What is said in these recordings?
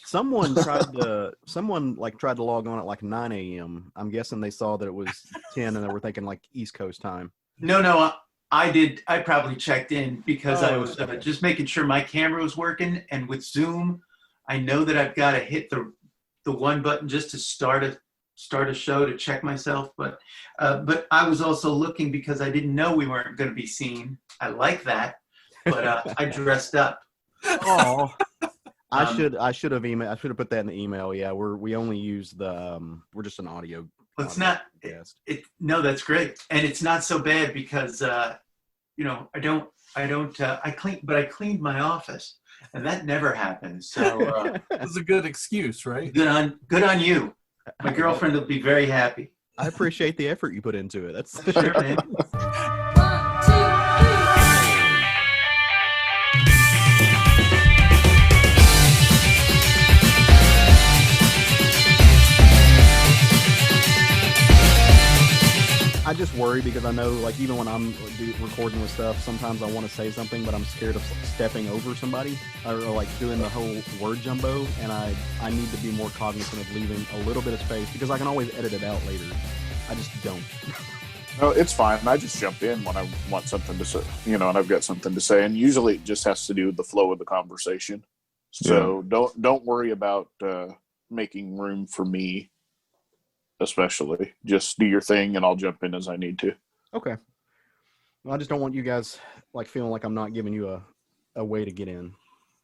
Someone like tried to log on at like 9 a.m. I'm guessing they saw that it was 10 and they were thinking like East Coast time. No, I did. I probably checked in because I was just making sure my camera was working. And with Zoom, I know that I've got to hit the one button just to start a show to check myself. But I was also looking because I didn't know we weren't going to be seen. I like that, but I dressed up. Oh, I should have put that in the email. Yeah, we only use the we're just an audio. Well, it's not. No, that's great, and it's not so bad because I cleaned my office, and that never happens. So it's a good excuse, right? Good on you. My girlfriend will be very happy. I appreciate the effort you put into it. That's sure, man. I just worry because I know, like, even when I'm recording with stuff, sometimes I want to say something, but I'm scared of stepping over somebody or like doing the whole word jumbo. And I need to be more cognizant of leaving a little bit of space because I can always edit it out later. I just don't. No, it's fine. I just jump in when I want something to say, and I've got something to say. And usually it just has to do with the flow of the conversation. So don't worry about making room for me. Especially, just do your thing, and I'll jump in as I need to. Okay. Well, I just don't want you guys like feeling like I'm not giving you a way to get in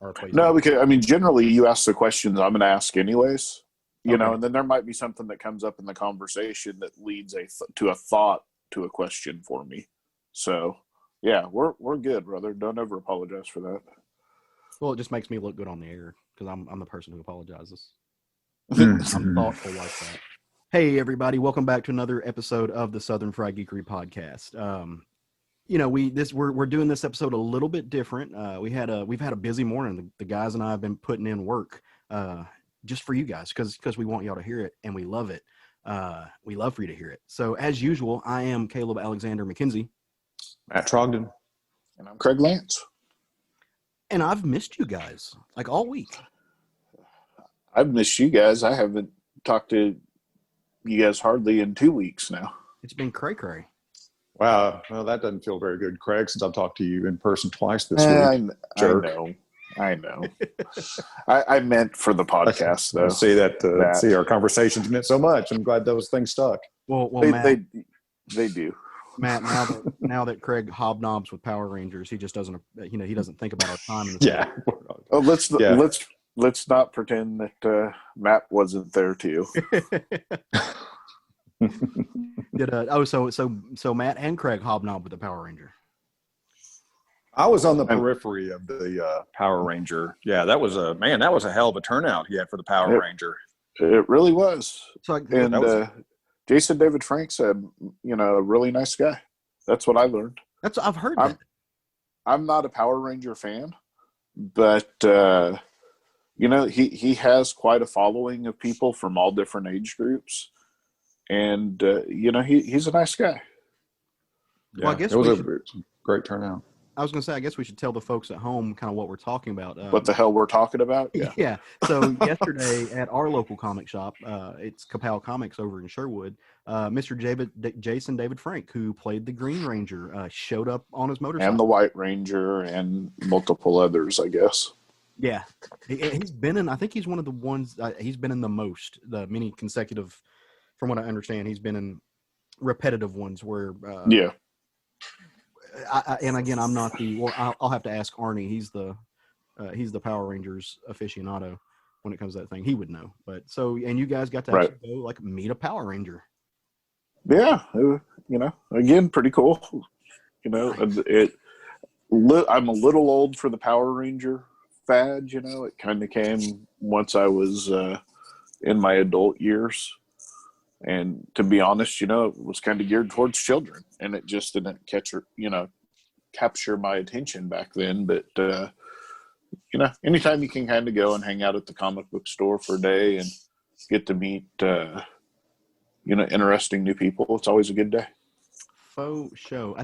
or a place. No, because generally you ask the questions I'm going to ask anyways, you know, and then there might be something that comes up in the conversation that leads to a thought to a question for me. So, yeah, we're good, brother. Don't ever apologize for that. Well, it just makes me look good on the air because I'm the person who apologizes. I'm thoughtful like that. Hey everybody, welcome back to another episode of the Southern Fried Geekery podcast. We're doing this episode a little bit different. We've had a busy morning. The guys and I have been putting in work just for you guys because we want y'all to hear it and we love it. We love for you to hear it. So as usual, I am Caleb Alexander McKenzie. Matt Trogdon. And I'm Craig Lance. And I've missed you guys like all week. I've missed you guys. I haven't talked to you guys hardly in 2 weeks now. It's been cray-cray. Wow. Well, that doesn't feel very good, Craig, since I've talked to you in person twice this week. I know. I meant for the podcast, though. See our conversations meant so much. I'm glad those things stuck. Well, Matt, they do. Matt, now that Craig hobnobs with Power Rangers, he just doesn't, he doesn't think about our time. In the let's not pretend that Matt wasn't there too. So Matt and Craig hobnob with the Power Ranger. I was on the periphery of the Power Ranger. Yeah, that was a hell of a turnout he had for the Power Ranger. It really was. So Jason David Frank's a really nice guy. That's what I learned. I've heard that. I'm not a Power Ranger fan, but he has quite a following of people from all different age groups, and he's a nice guy. Yeah, well, I guess it was a great turnout. I was going to say, I guess we should tell the folks at home kind of what we're talking about. What the hell we're talking about? Yeah. So yesterday at our local comic shop, it's Kapow Comics over in Sherwood, Mr. Jason David Frank, who played the Green Ranger, showed up on his motorcycle. And the White Ranger and multiple others, I guess. Yeah. He's been in, I think he's one of the ones, he's been in the many consecutive, from what I understand, he's been in repetitive ones where. And again, I'm not I'll have to ask Arnie. He's the Power Rangers aficionado when it comes to that thing. He would know. But and you guys got to actually go meet a Power Ranger. Yeah. Again, pretty cool. I'm a little old for the Power Ranger fad, it kind of came once I was in my adult years. And to be honest, it was kind of geared towards children, and it just didn't capture my attention back then. But, anytime you can kind of go and hang out at the comic book store for a day and get to meet, interesting new people, it's always a good day. faux show.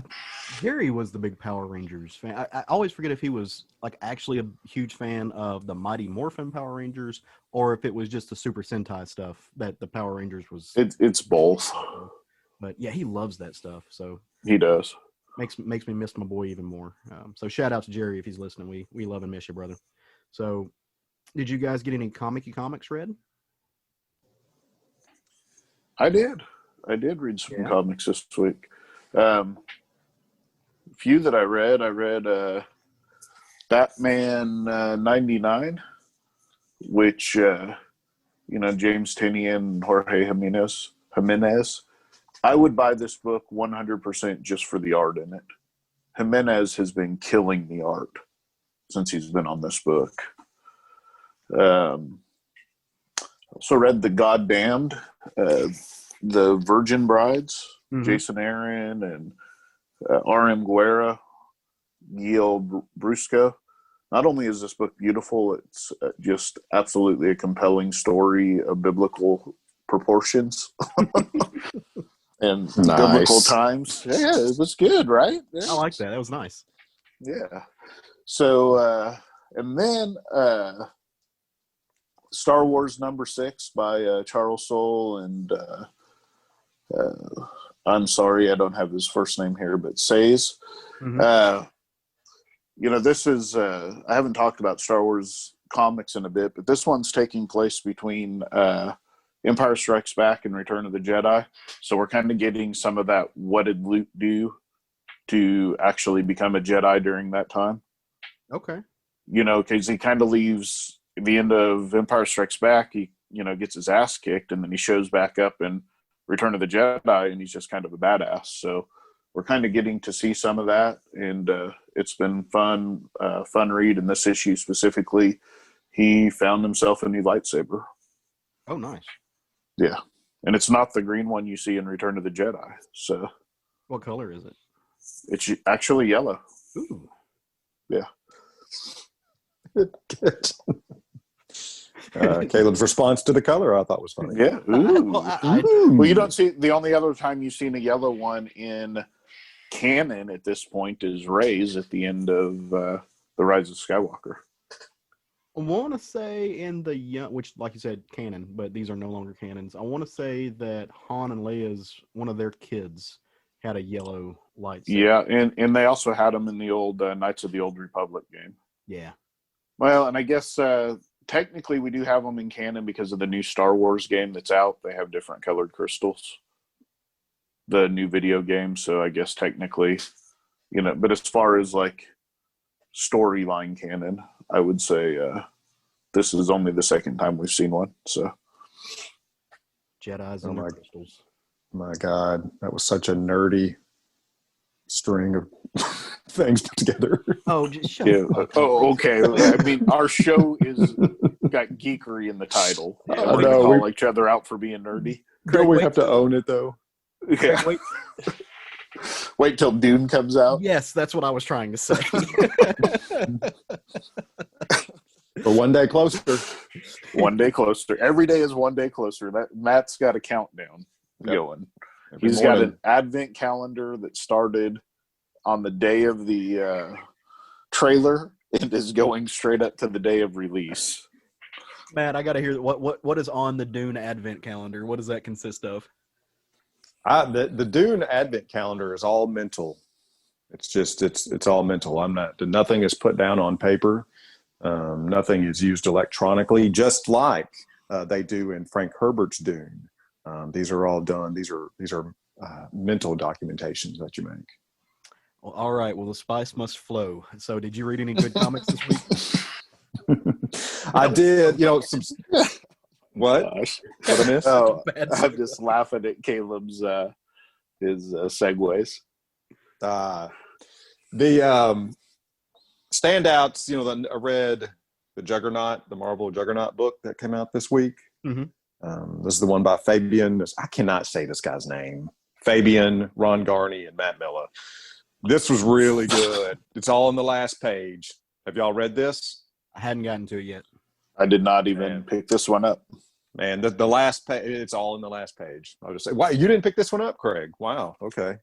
Jerry was the big Power Rangers fan. I always forget if he was like actually a huge fan of the Mighty Morphin Power Rangers or if it was just the Super Sentai stuff that the Power Rangers was. It's both. But yeah, he loves that stuff. So He does. makes me miss my boy even more. So shout out to Jerry if he's listening. We love and miss you, brother. So, did you guys get any comics read? I did read some Yeah. comics this week. Few that I read Batman 99, which James Tynion and Jorge Jimenez. I would buy this book 100% just for the art in it. Jimenez has been killing the art since he's been on this book. Also read The Goddamned, The Virgin Brides, Jason Aaron and R.M. Guerra, Gil Brusco. Not only is this book beautiful, it's just absolutely a compelling story of biblical proportions and biblical times. Yeah, it was good, right? Yeah. I like that. That was nice. Yeah. So, and then Star Wars #6 by Charles Soule and I'm sorry, I don't have his first name here, but Says. This is, I haven't talked about Star Wars comics in a bit, but this one's taking place between Empire Strikes Back and Return of the Jedi. So we're kind of getting some of that, what did Luke do to actually become a Jedi during that time? Okay. Because he kind of leaves at the end of Empire Strikes Back, he, gets his ass kicked, and then he shows back up in Return of the Jedi, and he's just kind of a badass. So we're kind of getting to see some of that, and it's been fun read. In this issue specifically, he found himself a new lightsaber. Oh, nice. Yeah, and it's not the green one you see in Return of the Jedi. So, what color is it? It's actually yellow. Ooh. Yeah. Good. Caleb's response to the color I thought was funny. Yeah. Ooh. Well, You don't see, the only other time you've seen a yellow one in canon at this point is Rey's at the end of The Rise of Skywalker. I want to say in the which, like you said, canon, but these are no longer canons. I want to say that Han and Leia's one of their kids had a yellow lightsaber. Yeah, and they also had them in the old Knights of the Old Republic game. Yeah. Well, and I guess technically we do have them in canon because of the new Star Wars game that's out. They have different colored crystals. The new video game, so I guess technically, but as far as like storyline canon, I would say this is only the second time we've seen one. So, Jedi's and their crystals. My God, that was such a nerdy string of things put together. Oh, just shut up. Oh, okay. I mean, our show is got geekery in the title. I We're know. gonna call each other out for being nerdy. Don't we have to own it though? Yeah. Wait till Dune comes out. Yes, that's what I was trying to say. We're one day closer. One day closer. Every day is one day closer. That Matt's got a countdown going. He's got an advent calendar that started on the day of the trailer and is going straight up to the day of release. Matt, I got to hear what is on the Dune advent calendar. What does that consist of? The Dune advent calendar is all mental. It's just it's all mental. Nothing is put down on paper. Nothing is used electronically, just like they do in Frank Herbert's Dune. These are all done. These are mental documentations that you make. Well, all right. Well, the spice must flow. So, did you read any good comics this week? I did. Some. What? Gosh. What I missed? Oh, I'm just laughing at Caleb's his segues. The standouts. I read the Juggernaut, the Marvel Juggernaut book that came out this week. Mm-hmm. This is the one by Fabian. I cannot say this guy's name. Fabian, Ron Garney, and Matt Milla. This was really good. It's all on the last page. Have y'all read this? I hadn't gotten to it yet. I did not even pick this one up. Man, the last page, it's all in the last page. I'll just say, wow, you didn't pick this one up, Craig. Wow, okay.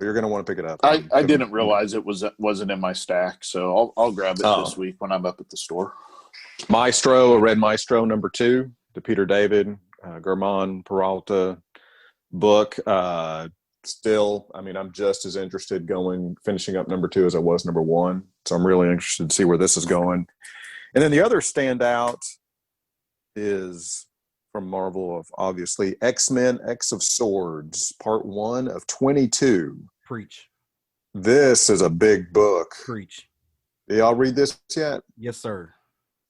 You're going to want to pick it up. I didn't realize it wasn't in my stack, so I'll grab it this week when I'm up at the store. Maestro, I read Maestro #2, the Peter David, Germán Peralta book. Still, I mean, I'm just as interested finishing up #2 as I was #1. So I'm really interested to see where this is going. And then the other standout is from Marvel, of obviously X-Men X of Swords, part 1 of 22. Preach. This is a big book. Preach. Did y'all read this yet? Yes, sir.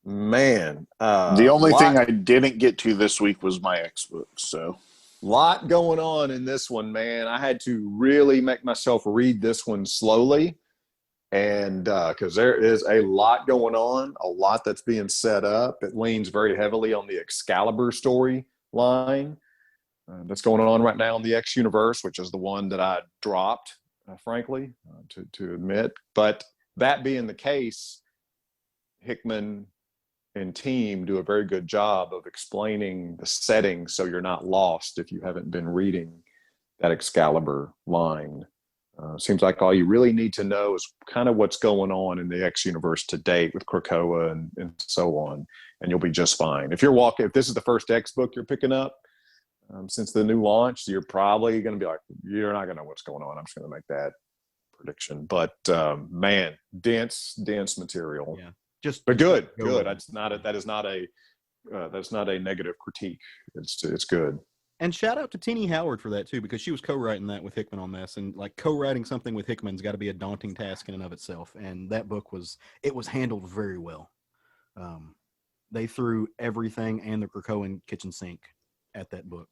Man. The only thing I didn't get to this week was my X book, so. Lot going on in this one, man. I had to really make myself read this one slowly, and because there is a lot going on, a lot that's being set up. It leans very heavily on the Excalibur storyline that's going on right now in the X universe, which is the one that I dropped, frankly, to admit. But that being the case, Hickman and team do a very good job of explaining the setting so you're not lost if you haven't been reading that Excalibur line. Seems like all you really need to know is kind of what's going on in the X universe to date with Krakoa and so on, and you'll be just fine. If this is the first X book you're picking up since the new launch, you're probably going to be like, you're not going to know what's going on. I'm just going to make that prediction. But man, dense material. Yeah. But good. That's not a negative critique. It's good. And shout out to Teenie Howard for that too, because she was co-writing that with Hickman on this, and like co-writing something with Hickman's got to be a daunting task in and of itself. And that book was handled very well. They threw everything and the Krakoan kitchen sink at that book.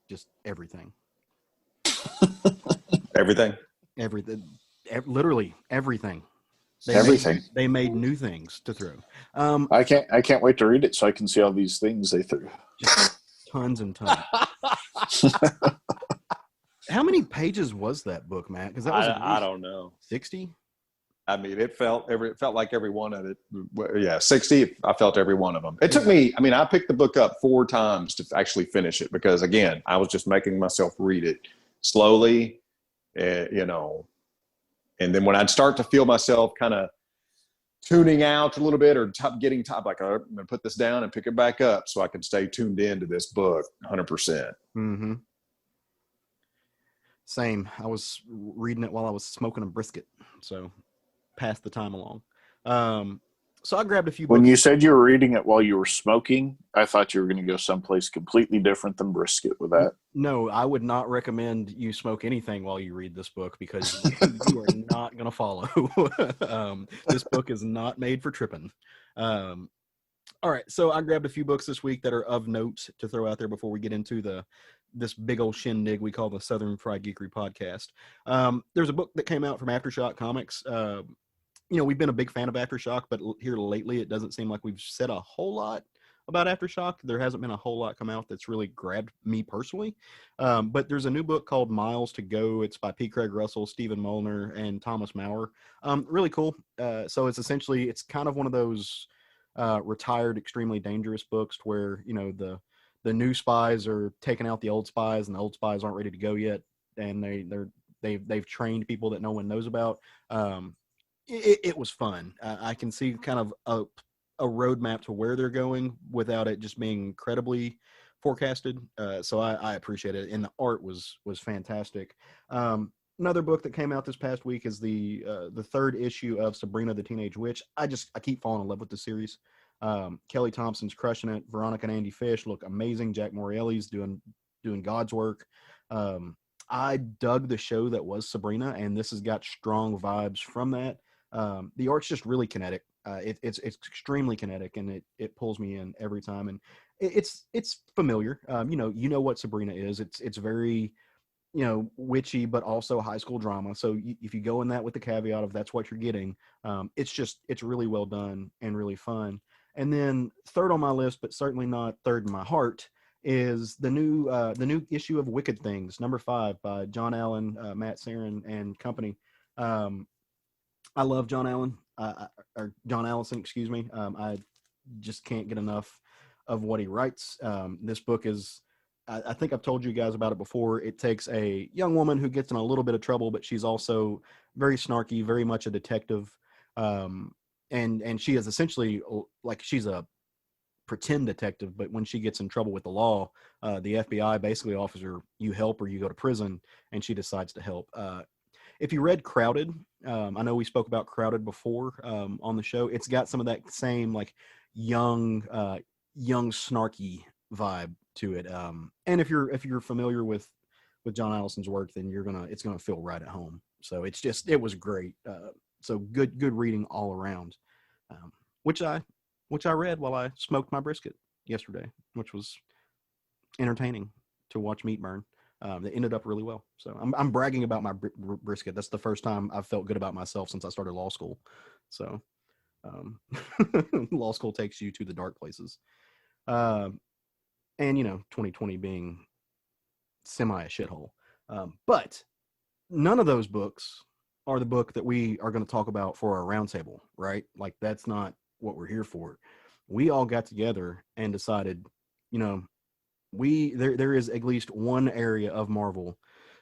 Just everything. Everything. Literally everything. They made new things to throw. I can't wait to read it so I can see all these things they threw. Just tons and tons. How many pages was that book, Matt? Because that was I don't know. 60. I mean, it felt like every one of it. Yeah, 60. I felt every one of them. It took me. I mean, I picked the book up 4 times to actually finish it because, again, I was just making myself read it slowly, And then when I'd start to feel myself kind of tuning out a little bit or getting top, like I'm going to put this down and pick it back up so I can stay tuned into this book 100%. Mm-hmm. Same. I was reading it while I was smoking a brisket, so passed the time along. So I grabbed a few books. When you said you were reading it while you were smoking, I thought you were going to go someplace completely different than brisket with that. No, I would not recommend you smoke anything while you read this book because you are not going to follow. This book is not made for tripping. All right, so I grabbed a few books this week that are of note to throw out there before we get into this big old shindig we call the Southern Fried Geekery podcast. There's a book that came out from Aftershock Comics. We've been a big fan of Aftershock, but here lately it doesn't seem like we've said a whole lot about Aftershock. There hasn't been a whole lot come out that's really grabbed me personally. But there's a new book called Miles to Go. It's by P. Craig Russell, Stephen Molnar, and Thomas Maurer. Really cool. So it's kind of one of those retired, extremely dangerous books where, the new spies are taking out the old spies and the old spies aren't ready to go yet. And they've trained people that no one knows about. It was fun. I can see kind of a roadmap to where they're going without it just being incredibly forecasted. So I appreciate it. And the art was fantastic. Another book that came out this past week is the 3rd issue of Sabrina the Teenage Witch. I keep falling in love with the series. Kelly Thompson's crushing it. Veronica and Andy Fish look amazing. Jack Morelli's doing God's work. I dug the show that was Sabrina, and this has got strong vibes from that. The art's just really kinetic. It's extremely kinetic, and it pulls me in every time. And it's familiar. You know what Sabrina is. It's very, witchy, but also high school drama. So if you go in that with the caveat of that's what you're getting, it's really well done and really fun. And then 3rd on my list, but certainly not 3rd in my heart, is the new issue of Wicked Things, number 5 by John Allen, Matt Sarin, and company. I love John Allen, or John Allison, excuse me. I just can't get enough of what he writes. This book is I think I've told you guys about it before. It takes a young woman who gets in a little bit of trouble, but she's also very snarky, very much a detective. And she is essentially like she's a pretend detective, but when she gets in trouble with the law, the FBI basically offers her, you help or you go to prison, and she decides to help. If you read Crowded, I know we spoke about Crowded before on the show. It's got some of that same like young snarky vibe to it. And if you're familiar with John Allison's work, then it's gonna feel right at home. So it was great. So good reading all around, which I read while I smoked my brisket yesterday, which was entertaining to watch meat burn. That ended up really well. So I'm bragging about my brisket. That's the first time I've felt good about myself since I started law school. So law school takes you to the dark places. And 2020 being semi a shithole. But none of those books are the book that we are going to talk about for our roundtable, right? Like that's not what we're here for. We all got together and decided, there is at least one area of Marvel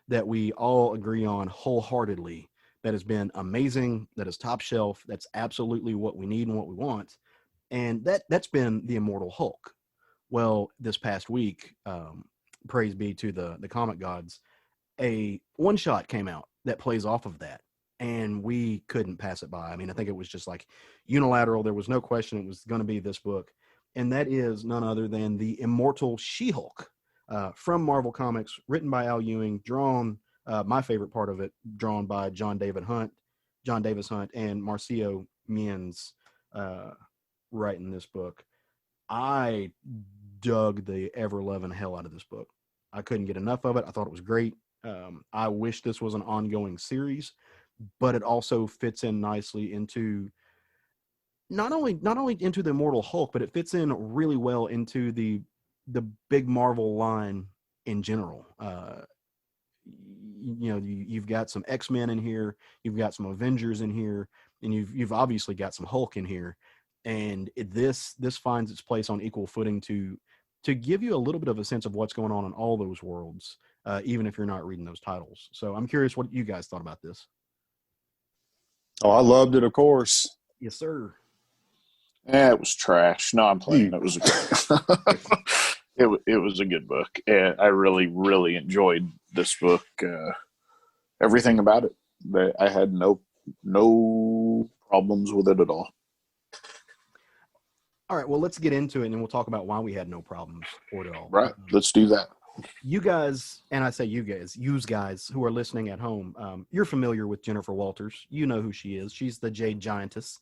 that we all agree on wholeheartedly that has been amazing, that is top shelf, that's absolutely what we need and what we want. And that's been the Immortal Hulk. Well, this past week, praise be to the comic gods, a one-shot came out that plays off of that. And we couldn't pass it by. I mean, I think it was just like unilateral. There was no question it was going to be this book. And that is none other than the Immortal She-Hulk from Marvel Comics, written by Al Ewing, drawn, my favorite part of it, drawn by Jon Davis-Hunt, and Marcio Menyz writing this book. I dug the ever-loving hell out of this book. I couldn't get enough of it. I thought it was great. I wish this was an ongoing series, but it also fits in nicely into not only into the Immortal Hulk, but it fits in really well into the big Marvel line in general. You've got some X-Men in here, you've got some Avengers in here, and you've obviously got some Hulk in here, and this finds its place on equal footing to give you a little bit of a sense of what's going on in all those worlds, even if you're not reading those titles. So I'm curious what you guys thought about this. Oh, I loved it, of course. Yes, sir. Yeah, it was trash. No, I'm playing. It was it was a good book, and I really, really enjoyed this book. Everything about it, I had no problems with it at all. All right, well, let's get into it, and then we'll talk about why we had no problems for it at all. Right, let's do that. You guys, and I say you guys who are listening at home, you're familiar with Jennifer Walters. You know who she is. She's the Jade Giantess.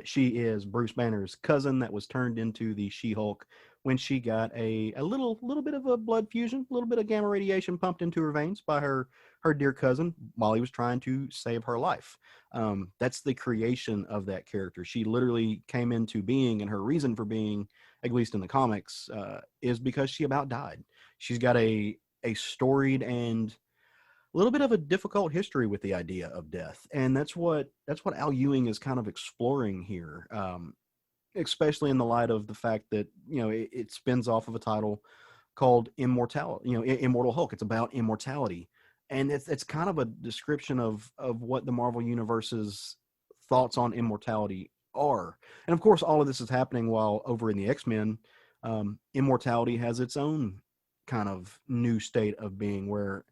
She is Bruce Banner's cousin that was turned into the She-Hulk when she got a little bit of a blood fusion, a little bit of gamma radiation pumped into her veins by her dear cousin while he was trying to save her life. That's the creation of that character. She literally came into being, and her reason for being, at least in the comics, is because she about died. She's got a storied and a little bit of a difficult history with the idea of death, and that's what Al Ewing is kind of exploring here, especially in the light of the fact that it spins off of a title called Immortal Hulk. It's about immortality, and it's kind of a description of what the Marvel Universe's thoughts on immortality are. And of course, all of this is happening while over in the X-Men, immortality has its own kind of new state of being, where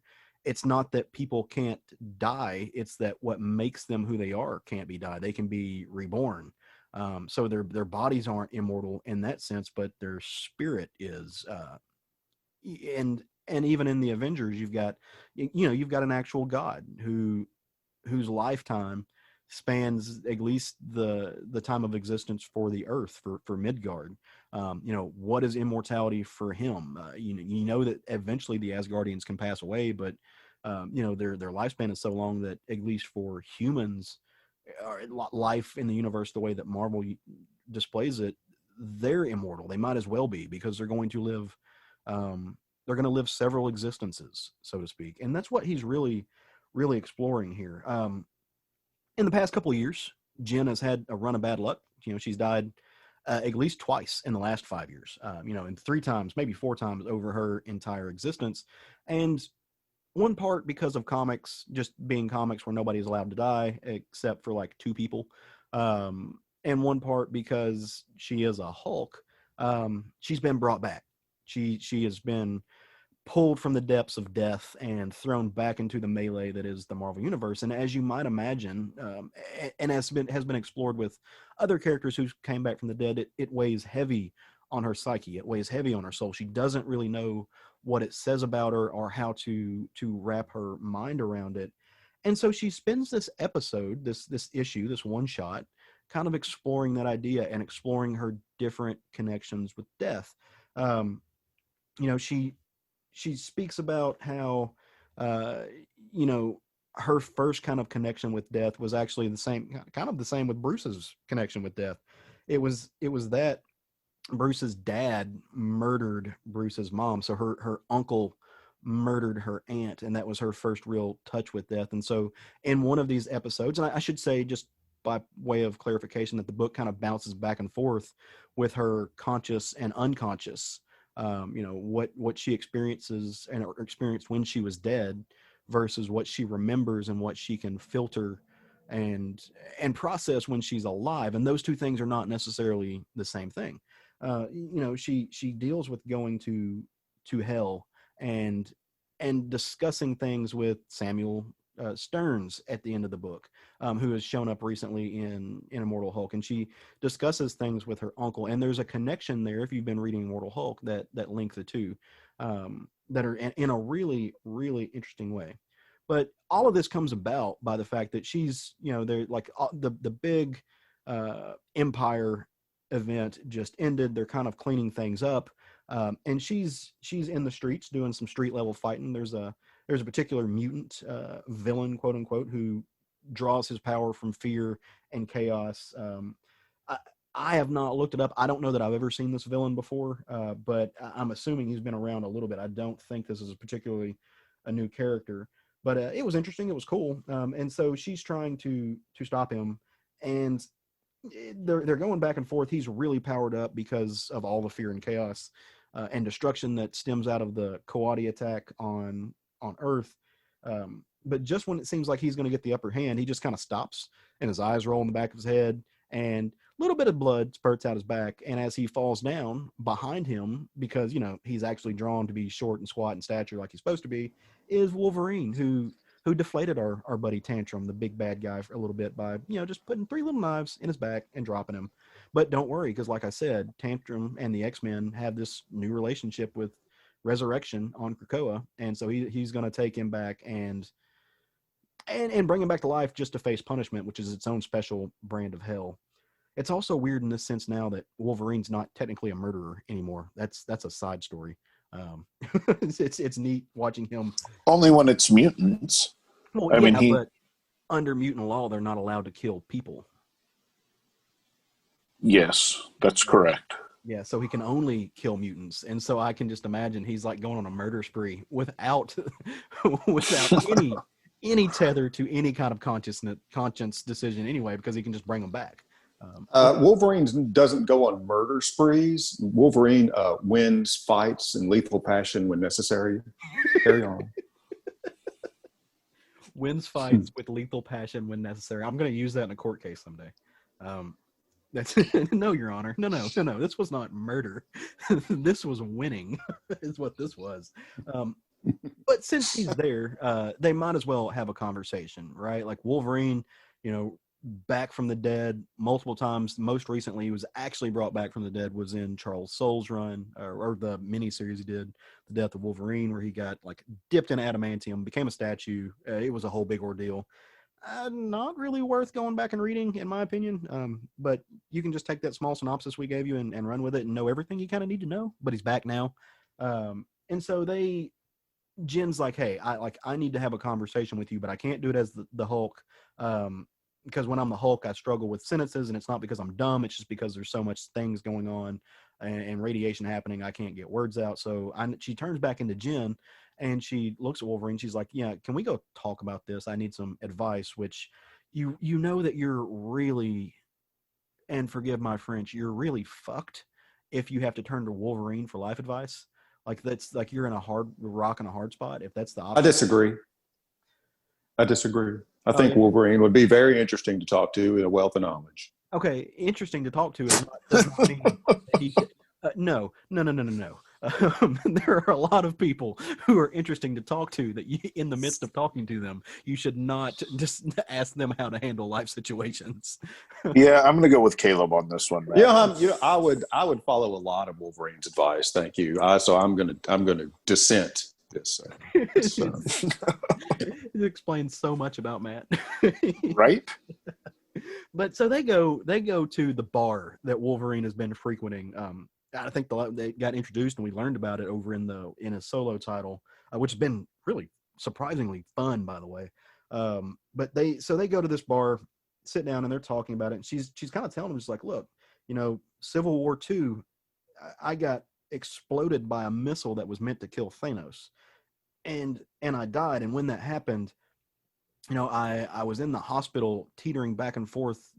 it's not that people can't die, it's that what makes them who they are can't be died. They can be reborn. So their bodies aren't immortal in that sense, but their spirit is. And even in the Avengers, you've got an actual god whose lifetime spans at least the time of existence for the Earth, for Midgard. What is immortality for him? You know that eventually the Asgardians can pass away, but their lifespan is so long that, at least for humans, life in the universe, the way that Marvel displays it, they're immortal. They might as well be, because they're going to live several existences, so to speak. And that's what he's really, really exploring here. In the past couple of years, Jen has had a run of bad luck. She's died at least twice in the last 5 years, and 3 times, maybe 4 times over her entire existence. And one part because of comics just being comics where nobody's allowed to die except for like 2 people. And one part because she is a Hulk. She's been brought back. She has been pulled from the depths of death and thrown back into the melee that is the Marvel Universe. And as you might imagine, and has been explored with other characters who came back from the dead, it weighs heavy on her psyche. It weighs heavy on her soul. She doesn't really know what it says about her or how to wrap her mind around it. And so she spends this episode, this issue, this one shot, kind of exploring that idea and exploring her different connections with death. She speaks about how, her first kind of connection with death was actually the same with Bruce's connection with death. It was that Bruce's dad murdered Bruce's mom. So her uncle murdered her aunt, and that was her first real touch with death. And so in one of these episodes, and I should say, just by way of clarification, that the book kind of bounces back and forth with her conscious and unconscious, what she experiences and experienced when she was dead versus what she remembers and what she can filter and process when she's alive. And those two things are not necessarily the same thing. She deals with going to hell and discussing things with Samuel Stearns at the end of the book, who has shown up recently in Immortal Hulk, and she discusses things with her uncle. And there's a connection there, if you've been reading Immortal Hulk, that link the two, that are in a really, really interesting way. But all of this comes about by the fact that she's, they're like the big Empire event just ended. They're kind of cleaning things up, and she's in the streets doing some street level fighting. There's a particular mutant villain, quote unquote, who draws his power from fear and chaos. I have not looked it up. I don't know that I've ever seen this villain before, but I'm assuming he's been around a little bit. I don't think this is particularly a new character, but it was interesting. It was cool. And so she's trying to stop him, and they're going back and forth. He's really powered up because of all the fear and chaos and destruction that stems out of the Coati attack on Earth. But just when it seems like he's going to get the upper hand, he just kind of stops, and his eyes roll in the back of his head, and a little bit of blood spurts out his back. And as he falls down, behind him, because he's actually drawn to be short and squat in stature like he's supposed to be, is Wolverine, who deflated our buddy Tantrum, the big bad guy, for a little bit by just putting 3 little knives in his back and dropping him. But don't worry, because like I said, Tantrum and the X-Men have this new relationship with Resurrection on Krakoa, and so he's going to take him back and bring him back to life just to face punishment, which is its own special brand of hell. It's also weird in this sense now that Wolverine's not technically a murderer anymore. That's a side story. It's neat watching him. Only when it's mutants. Well, but under mutant law, they're not allowed to kill people. Yes, that's correct. Yeah, so he can only kill mutants, and so I can just imagine he's like going on a murder spree without any tether to any kind of conscience decision anyway, because he can just bring them back. Wolverine doesn't go on murder sprees. Wolverine wins fights in lethal passion when necessary. Carry on. Wins fights with lethal passion when necessary. I'm going to use that in a court case someday. That's no, Your Honor. No. This was not murder. This was winning. Is what this was. But since he's there, they might as well have a conversation, right? Like Wolverine, back from the dead multiple times. Most recently, he was actually brought back from the dead was in Charles Soule's run, or the miniseries he did, The Death of Wolverine, where he got like dipped in adamantium, became a statue. It was a whole big ordeal. Not really worth going back and reading, in my opinion. But you can just take that small synopsis we gave you and run with it and know everything you kind of need to know. But he's back now, and so Jen's like, hey, I need to have a conversation with you, but I can't do it as the Hulk. Because when I'm the Hulk, I struggle with sentences, and it's not because I'm dumb. It's just because there's so much things going on and radiation happening. I can't get words out. So she turns back into Jen, and she looks at Wolverine. She's like, yeah, can we go talk about this? I need some advice, which you know that you're really and forgive my French, you're really fucked if you have to turn to Wolverine for life advice. Like that's like you're in a hard rock and a hard spot. If that's the option. I disagree. I Oh, think yeah. Wolverine would be very interesting to talk to with a wealth of knowledge. Okay, interesting to talk to does not mean that he. No. There are a lot of people who are interesting to talk to that you, in the midst of talking to them, you should not just ask them how to handle life situations. Yeah, I'm going to go with Caleb on this one, Matt. I would follow a lot of Wolverine's advice. Thank you. So I'm gonna dissent this. It explains so much about Matt. Right? But so they go to the bar that Wolverine has been frequenting. I think they got introduced and we learned about it over in a solo title, which has been really surprisingly fun, by the way. But they go to this bar, sit down, and they're talking about it. And she's kind of telling them, just like, look, Civil War II, I got exploded by a missile that was meant to kill Thanos, and I died. And when that happened, I was in the hospital teetering back and forth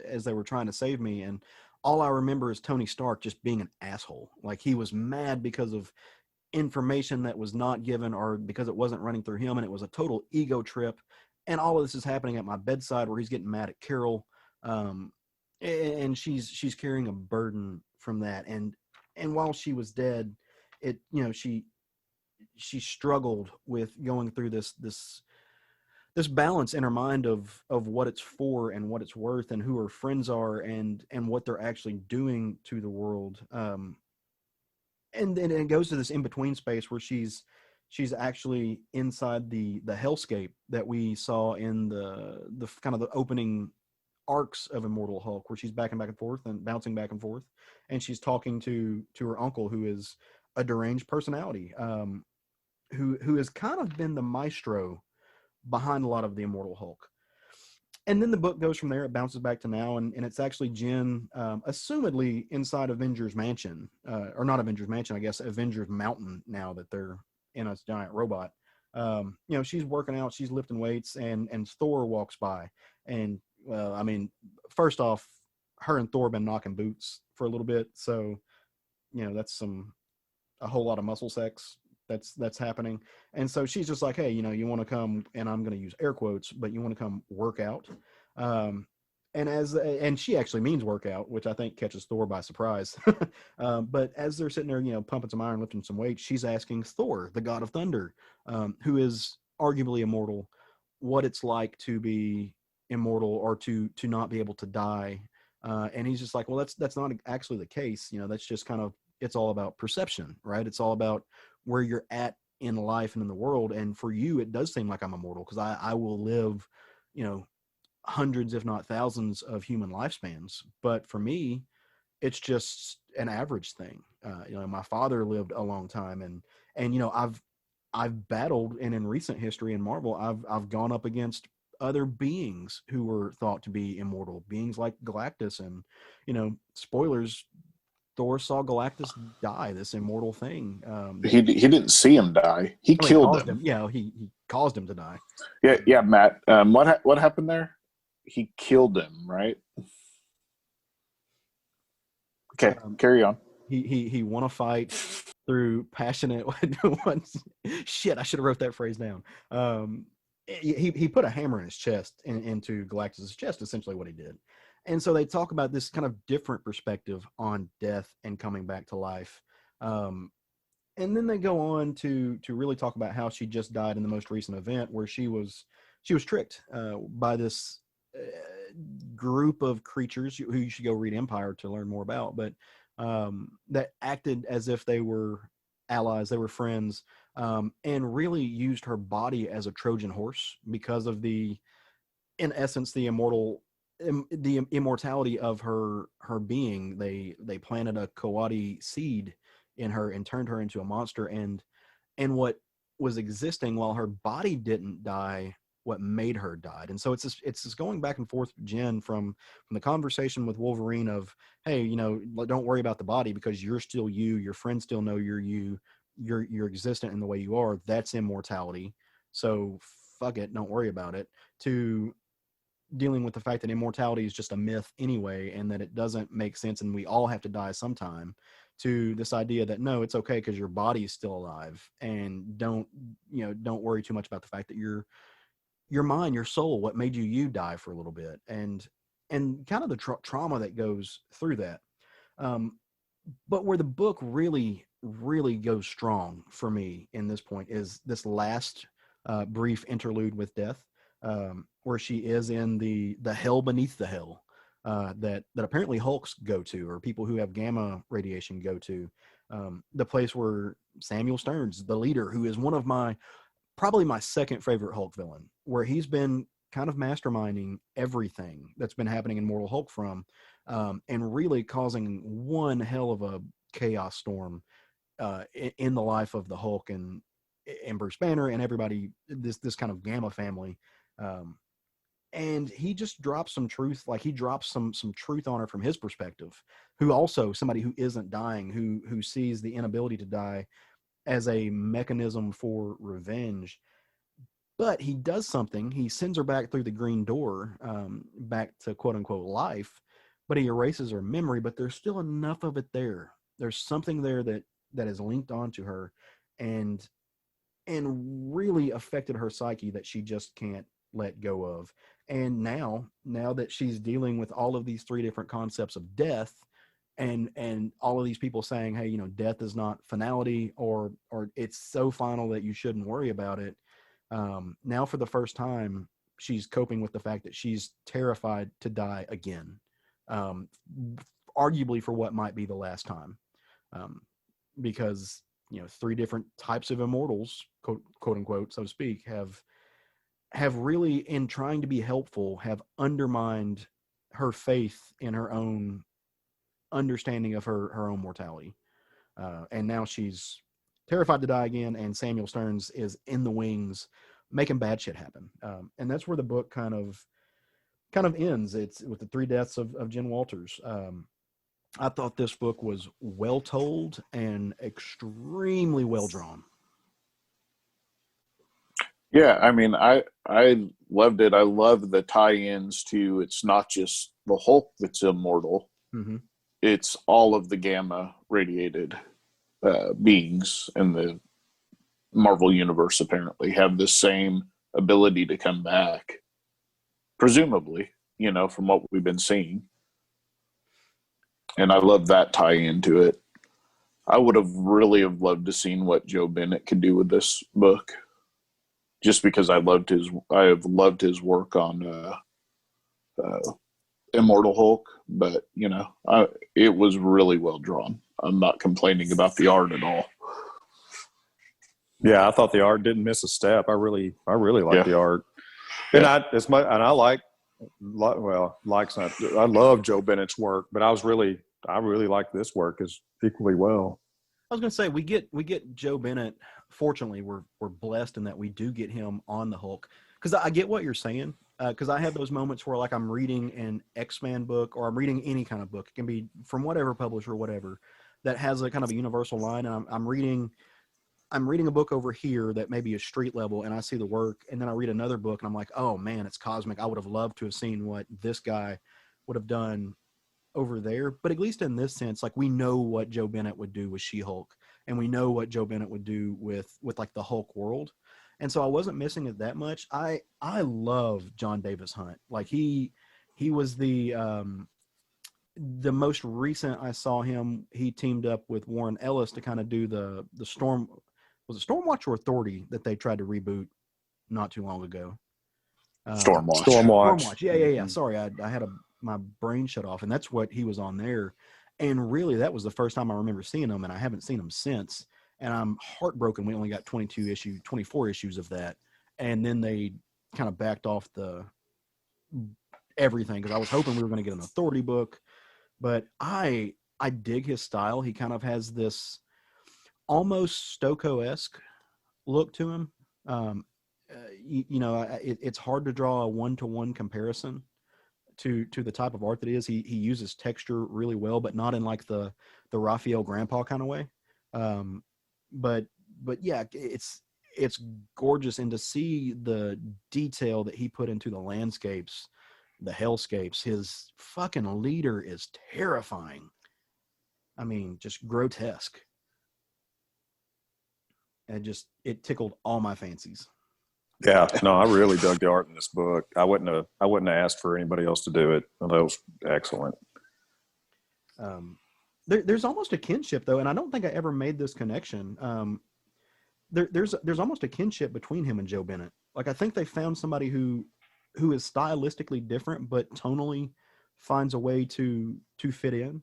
as they were trying to save me. And all I remember is Tony Stark just being an asshole. Like he was mad because of information that was not given or because it wasn't running through him. And it was a total ego trip. And all of this is happening at my bedside where he's getting mad at Carol. And she's carrying a burden from that. And while she was dead, she struggled with going through this balance in her mind of what it's for and what it's worth and who her friends are and what they're actually doing to the world. And then it goes to this in-between space where she's actually inside the hellscape that we saw in the kind of the opening arcs of Immortal Hulk, where she's backing back and forth and bouncing back and forth. And she's talking to her uncle, who is a deranged personality, who has kind of been the maestro behind a lot of the Immortal Hulk. And then the book goes from there. It bounces back to now, and it's actually Jen, assumedly inside Avengers Mansion, or not Avengers Mansion, I guess Avengers Mountain, now that they're in a giant robot. She's working out, she's lifting weights, and Thor walks by. And, well, I mean, first off, her and Thor have been knocking boots for a little bit, so, that's a whole lot of muscle sex that's happening. And so she's just like, hey, you want to come, and I'm going to use air quotes, but you want to come work out. And she actually means workout, which I think catches Thor by surprise. But as they're sitting there, pumping some iron, lifting some weights, she's asking Thor, the god of thunder, who is arguably immortal, what it's like to be immortal or to not be able to die. And he's just like, well, that's not actually the case. That's just kind of, it's all about perception, right? It's all about where you're at in life and in the world. And for you, it does seem like I'm immortal because I will live, hundreds, if not thousands of human lifespans. But for me, it's just an average thing. My father lived a long time and I've battled, and in recent history in Marvel, I've gone up against other beings who were thought to be immortal, beings like Galactus. And, spoilers, Thor saw Galactus die, this immortal thing. He didn't see him die. He killed him. Yeah, he caused him to die. Yeah, Matt. What happened there? He killed him, right? Okay, carry on. He won a fight through passionate. Shit, I should have wrote that phrase down. He put a hammer in his chest, into Galactus's chest, essentially what he did. And so they talk about this kind of different perspective on death and coming back to life. And then they go on to really talk about how she just died in the most recent event, where she was tricked by this group of creatures who you should go read Empire to learn more about, but that acted as if they were allies, they were friends, and really used her body as a Trojan horse because of in essence, the immortality of her being. They planted a Coati seed in her and turned her into a monster, and what was existing while her body didn't die, what made her died. And so it's this going back and forth, Jen, from the conversation with Wolverine of, hey, don't worry about the body because you're still you, your friends still know you're existent in the way you are. That's immortality, so fuck it, don't worry about it. To dealing with the fact that immortality is just a myth anyway, and that it doesn't make sense, and we all have to die sometime, to this idea that no, it's okay because your body is still alive, and don't worry too much about the fact that your mind, your soul, what made you die for a little bit, and kind of the trauma that goes through that. But where the book really, really goes strong for me in this point is this last brief interlude with Death, where she is in the hell beneath the hell that apparently Hulks go to, or people who have gamma radiation go to. The place where Samuel Stearns, the leader, who is one of probably my second favorite Hulk villain, where he's been kind of masterminding everything that's been happening in Mortal Hulk and really causing one hell of a chaos storm in the life of the Hulk and Bruce Banner and everybody, this kind of gamma family. And he just drops some truth, like he drops some truth on her from his perspective, who also somebody who isn't dying, who sees the inability to die as a mechanism for revenge. But he does something. He sends her back through the green door, back to quote unquote life, but he erases her memory, but there's still enough of it there. There's something there that is linked onto her and really affected her psyche that she just can't let go of. And now that she's dealing with all of these three different concepts of death, and all of these people saying, hey, death is not finality, or it's so final that you shouldn't worry about it. Now for the first time, she's coping with the fact that she's terrified to die again, arguably for what might be the last time, because three different types of immortals, quote unquote, so to speak, have really, in trying to be helpful, have undermined her faith in her own understanding of her own mortality, and now she's terrified to die again, and Samuel Stearns is in the wings making bad shit happen. And that's where the book kind of ends. It's with the three deaths of Jen Walters. I thought this book was well told and extremely well drawn. Yeah, I mean, I loved it. I love the tie-ins to, it's not just the Hulk that's immortal. Mm-hmm. It's all of the gamma radiated beings in the Marvel universe apparently have the same ability to come back, presumably, from what we've been seeing. And I love that tie into it. I would have really loved to seen what Joe Bennett could do with this book, just because I have loved his work on Immortal Hulk, but it was really well drawn. I'm not complaining about the art at all. Yeah, I thought the art didn't miss a step. I really like the art, and Yeah. I love Joe Bennett's work, but I really like this work as equally well. I was going to say, we get Joe Bennett. Fortunately, we're blessed in that we do get him on the Hulk, because I get what you're saying. Because I have those moments where, like, I'm reading an X-Men book, or I'm reading any kind of book. It can be from whatever publisher, whatever, that has a kind of a universal line. And I'm reading a book over here that maybe is street level, and I see the work, and then I read another book, and I'm like, oh man, it's cosmic. I would have loved to have seen what this guy would have done over there. But at least in this sense, like, we know what Joe Bennett would do with She-Hulk, and we know what Joe Bennett would do with like the Hulk world. And so I wasn't missing it that much. I love Jon Davis-Hunt. Like, he was the most recent I saw him, he teamed up with Warren Ellis to kind of do the Storm. Was it Stormwatch or Authority that they tried to reboot not too long ago? Stormwatch. Yeah. Mm-hmm. Sorry, I had my brain shut off, and that's what he was on there. And really, that was the first time I remember seeing him, and I haven't seen him since. And I'm heartbroken we only got 24 issues of that. And then they kind of backed off everything, because I was hoping we were going to get an Authority book. But I dig his style. He kind of has this almost Stokoe-esque look to him. It's hard to draw a one-to-one comparison to the type of art that is. He uses texture really well, but not in like the Raphael grandpa kind of way. But yeah, it's gorgeous, and to see the detail that he put into the landscapes the hellscapes. His fucking leader is terrifying. I mean, just grotesque. And it tickled all my fancies. Yeah, no, I really dug the art in this book. I wouldn't have asked for anybody else to do it. That was excellent. There's almost a kinship though, and I don't think I ever made this connection. There's almost a kinship between him and Joe Bennett. Like, I think they found somebody who is stylistically different, but tonally finds a way to fit in.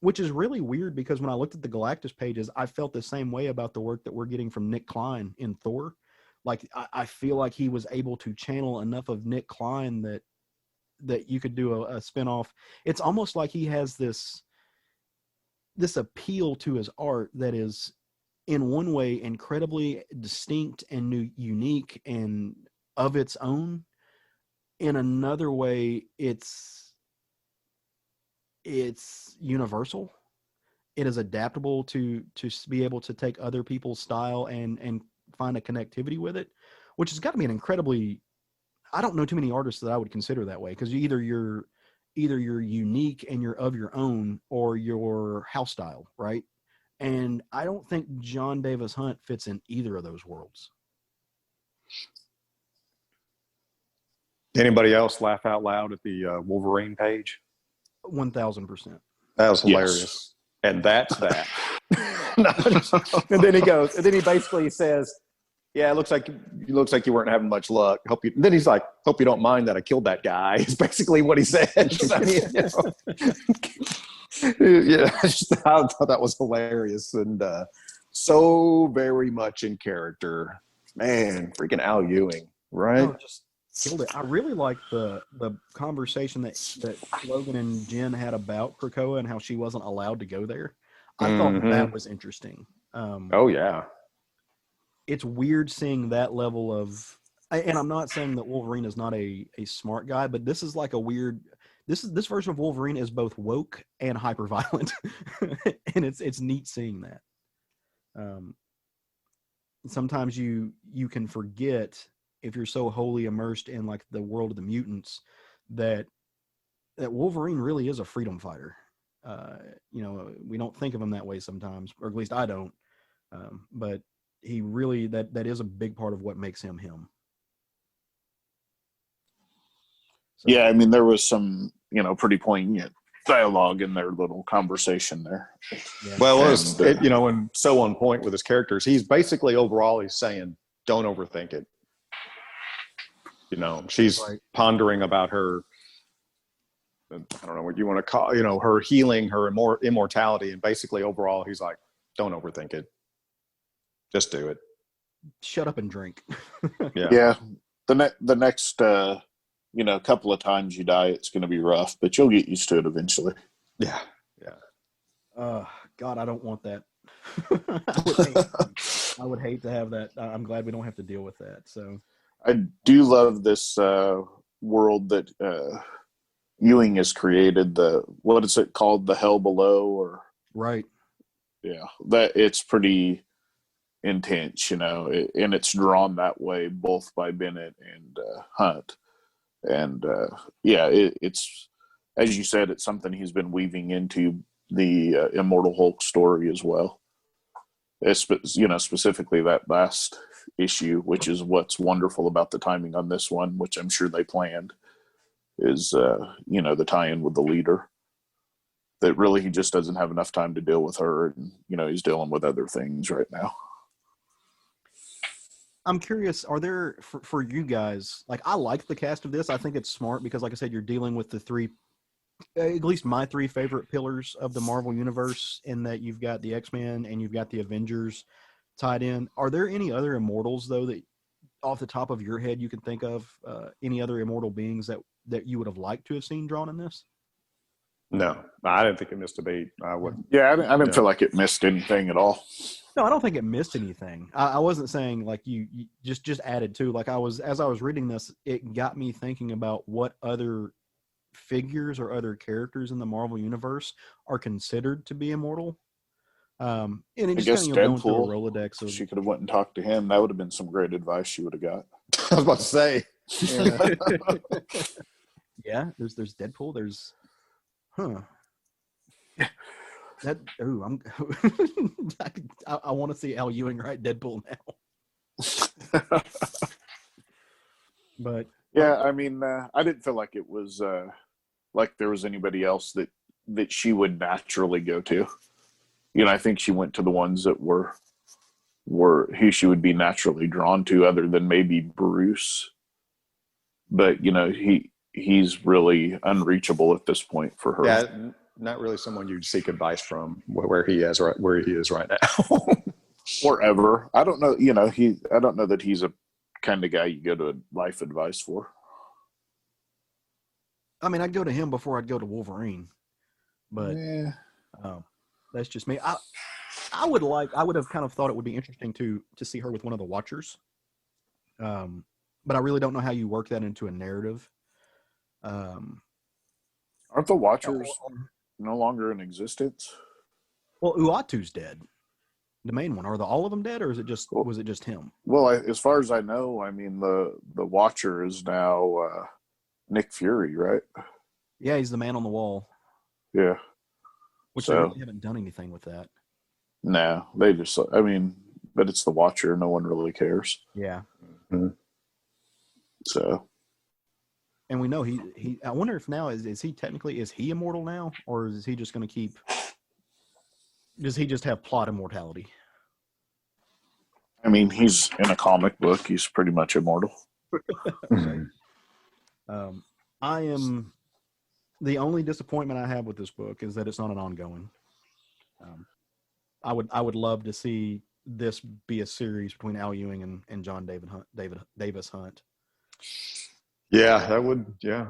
Which is really weird because when I looked at the Galactus pages, I felt the same way about the work that we're getting from Nick Klein in Thor. Like, I feel like he was able to channel enough of Nick Klein that you could do a spinoff. It's almost like he has this appeal to his art that is, in one way, incredibly distinct and unique and of its own. In another way, it's universal. It is adaptable to be able to take other people's style and find a connectivity with it, which has got to be an incredibly, I don't know too many artists that I would consider that way, because either you're unique and you're of your own, or your house style, right? And I don't think Jon Davis-Hunt fits in either of those worlds. Anybody else laugh out loud at the Wolverine page? 1000%. That was hilarious. Yes. And that's that. And then he goes, and then he basically says, "Yeah, it looks like you weren't having much luck. Then he's like, hope you don't mind that I killed that guy." Is basically what he said. I mean, yeah, I thought that was hilarious and so very much in character. Man, freaking Al Ewing, right? Oh, just killed it. I really like the conversation that Logan and Jen had about Krakoa and how she wasn't allowed to go there. I thought that was interesting. Oh yeah. It's weird seeing that level of, and I'm not saying that Wolverine is not a smart guy, but this is like a weird, this version of Wolverine is both woke and hyper violent. And it's neat seeing that. Sometimes you can forget, if you're so wholly immersed in like the world of the mutants, that Wolverine really is a freedom fighter. We don't think of him that way sometimes, or at least I don't. But he really, that is a big part of what makes him him. So, yeah, I mean, there was some, pretty poignant dialogue in their little conversation there. Yeah. Well, and so on point with his characters. He's basically, overall, he's saying, don't overthink it. She's pondering about her, I don't know what you want to call, her healing, her immortality. And basically, overall, he's like, don't overthink it. Just do it. Shut up and drink. Yeah. The next, couple of times you die, it's going to be rough, but you'll get used to it eventually. Yeah. Yeah. God, I don't want that. I would hate to have that. I'm glad we don't have to deal with that. So I do love this world that Ewing has created. What is it called? The Hell Below, or right? Yeah, that it's pretty intense, and it's drawn that way both by Bennett and Hunt. And it's, as you said, it's something he's been weaving into the Immortal Hulk story as well. It's, specifically that last issue, which is what's wonderful about the timing on this one, which I'm sure they planned, is the tie-in with the leader. That really he just doesn't have enough time to deal with her, and he's dealing with other things right now. I'm curious, are there, for you guys, like, I like the cast of this. I think it's smart because, like I said, you're dealing with the three, at least my three favorite pillars of the Marvel Universe, in that you've got the X-Men and you've got the Avengers tied in. Are there any other Immortals, though, that off the top of your head you can think of, any other immortal beings that you would have liked to have seen drawn in this? No, I didn't think it missed a beat. I wouldn't. Yeah, I didn't feel like it missed anything at all. No, I don't think it missed anything. I wasn't saying like you just added to. Like, as I was reading this, it got me thinking about what other figures or other characters in the Marvel Universe are considered to be immortal. And it just guess kind of going Deadpool, through a Rolodex of, she could have went and talked to him. That would have been some great advice she would have got. I was about to say. yeah. Yeah, there's Deadpool. There's, that. Ooh, I'm. I want to see Al Ewing write Deadpool now. But Yeah, I mean, I didn't feel like it was like there was anybody else that she would naturally go to. You know, I think she went to the ones that were who she would be naturally drawn to, other than maybe Bruce. But you know, he's really unreachable at this point for her. Yeah, not really someone you'd seek advice from where he is right now. Or ever. I don't know. You know, I don't know that he's a kind of guy you go to life advice for. I mean, I'd go to him before I'd go to Wolverine. But Yeah. That's just me. I would have kind of thought it would be interesting to see her with one of the Watchers. But I really don't know how you work that into a narrative. Aren't the Watchers no longer in existence? Well, Uatu's dead. The main one. Are all of them dead, or was it just him? Well, as far as I know, I mean the Watcher is now Nick Fury, right? Yeah, he's the man on the wall. Yeah. Which they really haven't done anything with that. No, they just. I mean, but it's the Watcher. No one really cares. Yeah. Mm-hmm. So. And we know he. I wonder if now is he immortal now, or is he just going to keep? Does he just have plot immortality? I mean, he's in a comic book. He's pretty much immortal. I am. The only disappointment I have with this book is that it's not an ongoing. I would love to see this be a series between Al Ewing and Jon Davis-Hunt. Yeah, that would. Yeah,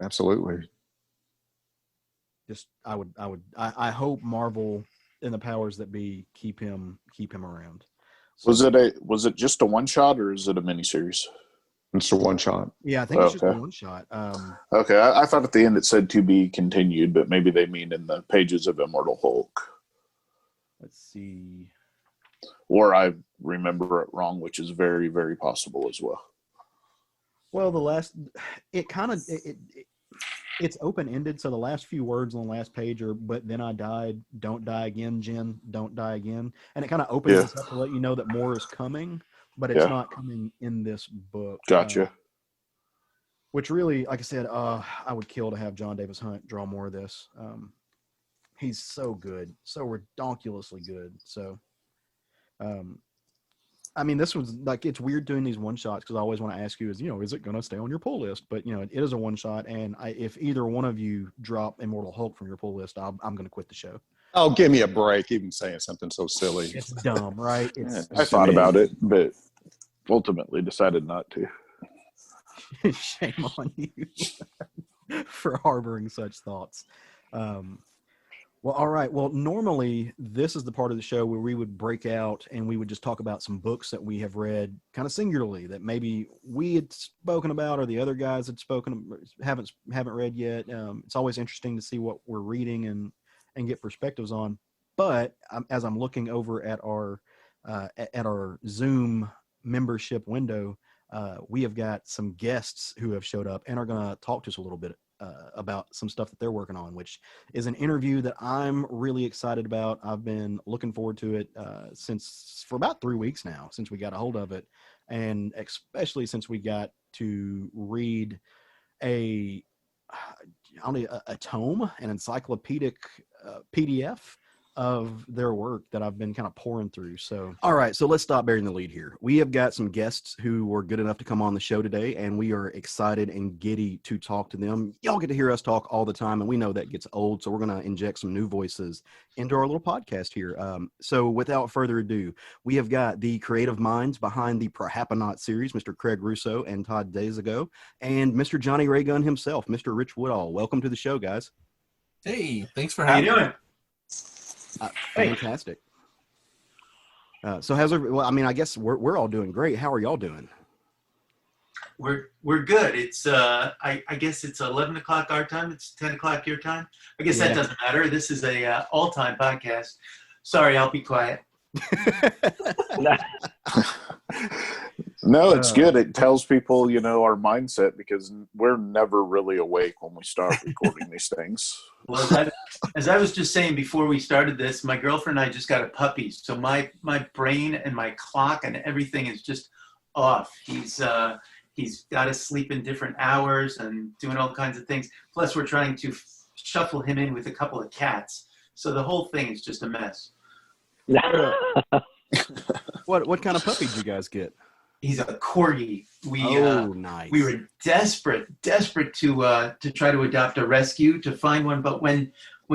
absolutely. I hope Marvel and the powers that be keep him around. So, was it just a one shot, or is it a miniseries? It's a one shot. Yeah, I think it's just a one shot. Okay, I thought at the end it said to be continued, but maybe they mean in the pages of Immortal Hulk. Let's see. Or I remember it wrong, which is very, very possible as well. Well, it's open-ended, so the last few words on the last page are, "But then I died, don't die again, Jen, don't die again." And it kind of opens this up to let you know that more is coming, but it's not coming in this book. Gotcha. Which really, like I said, I would kill to have Jon Davis-Hunt draw more of this. He's so good, so redonkulously good. So, I mean, this was like, it's weird doing these one shots because I always want to ask you is it going to stay on your pull list? But it is a one shot, and if either one of you drop Immortal Hulk from your pull list, I'm going to quit the show. Oh, give me a break! Even saying something so silly. It's dumb, right? I thought about it, but ultimately decided not to. Shame on you for harboring such thoughts. Well, all right. Well, normally this is the part of the show where we would break out and we would just talk about some books that we have read kind of singularly that maybe we had spoken about or the other guys had haven't read yet. It's always interesting to see what we're reading and get perspectives on. But as I'm looking over at our Zoom membership window, we have got some guests who have showed up and are going to talk to us a little bit about some stuff that they're working on, which is an interview that I'm really excited about. I've been looking forward to it for about 3 weeks now, since we got a hold of it, and especially since we got to read a tome, an encyclopedic PDF of their work that I've been kind of pouring through. So, all right, so let's stop burying the lead here. We have got some guests who were good enough to come on the show today, and we are excited and giddy to talk to them. Y'all get to hear us talk all the time, and we know that gets old, so we're going to inject some new voices into our little podcast here. So without further ado, we have got the creative minds behind the Perhapanauts series, Mr. Craig Rosseau and Todd Dezago, and Mr. Johnny Raygun himself, Mr. Rich Woodall. Welcome to the show, guys. Hey, thanks for How having you me. doing? Fantastic. So I guess we're all doing great. How are y'all doing? We're good. It's I guess it's 11 o'clock our time. It's 10 o'clock your time. I guess that doesn't matter. This is a all-time podcast. Sorry, I'll be quiet. No, it's good. It tells people, our mindset, because we're never really awake when we start recording these things. Well, as I was just saying before we started this, my girlfriend and I just got a puppy. So my brain and my clock and everything is just off. He's got to sleep in different hours and doing all kinds of things. Plus, we're trying to shuffle him in with a couple of cats. So the whole thing is just a mess. What kind of puppy did you guys get? He's a corgi. Nice. We were desperate to try to adopt a rescue, to find one. But when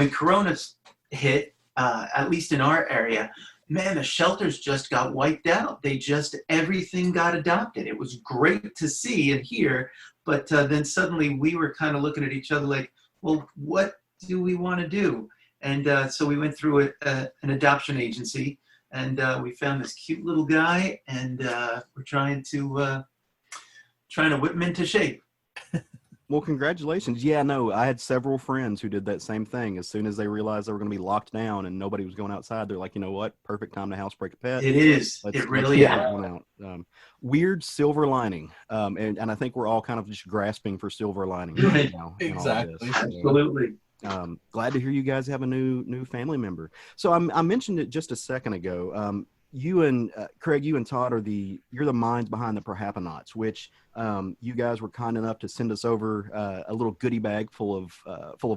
Corona hit, at least in our area, man, the shelters just got wiped out. Everything got adopted. It was great to see and hear, but then suddenly we were kind of looking at each other like, well, what do we want to do? And so we went through an adoption agency. And we found this cute little guy, and we're trying to whip him into shape. Well, congratulations. Yeah, no, I had several friends who did that same thing. As soon as they realized they were going to be locked down and nobody was going outside, they're like, you know what? Perfect time to housebreak a pet. It is. It really is. Out. Weird silver lining. And I think we're all kind of just grasping for silver lining right now. Exactly. Absolutely. Glad to hear you guys have a new family member. So I mentioned it just a second ago. You and Craig, you and Todd you're the minds behind the Perhapanauts, which you guys were kind enough to send us over a little goodie bag full of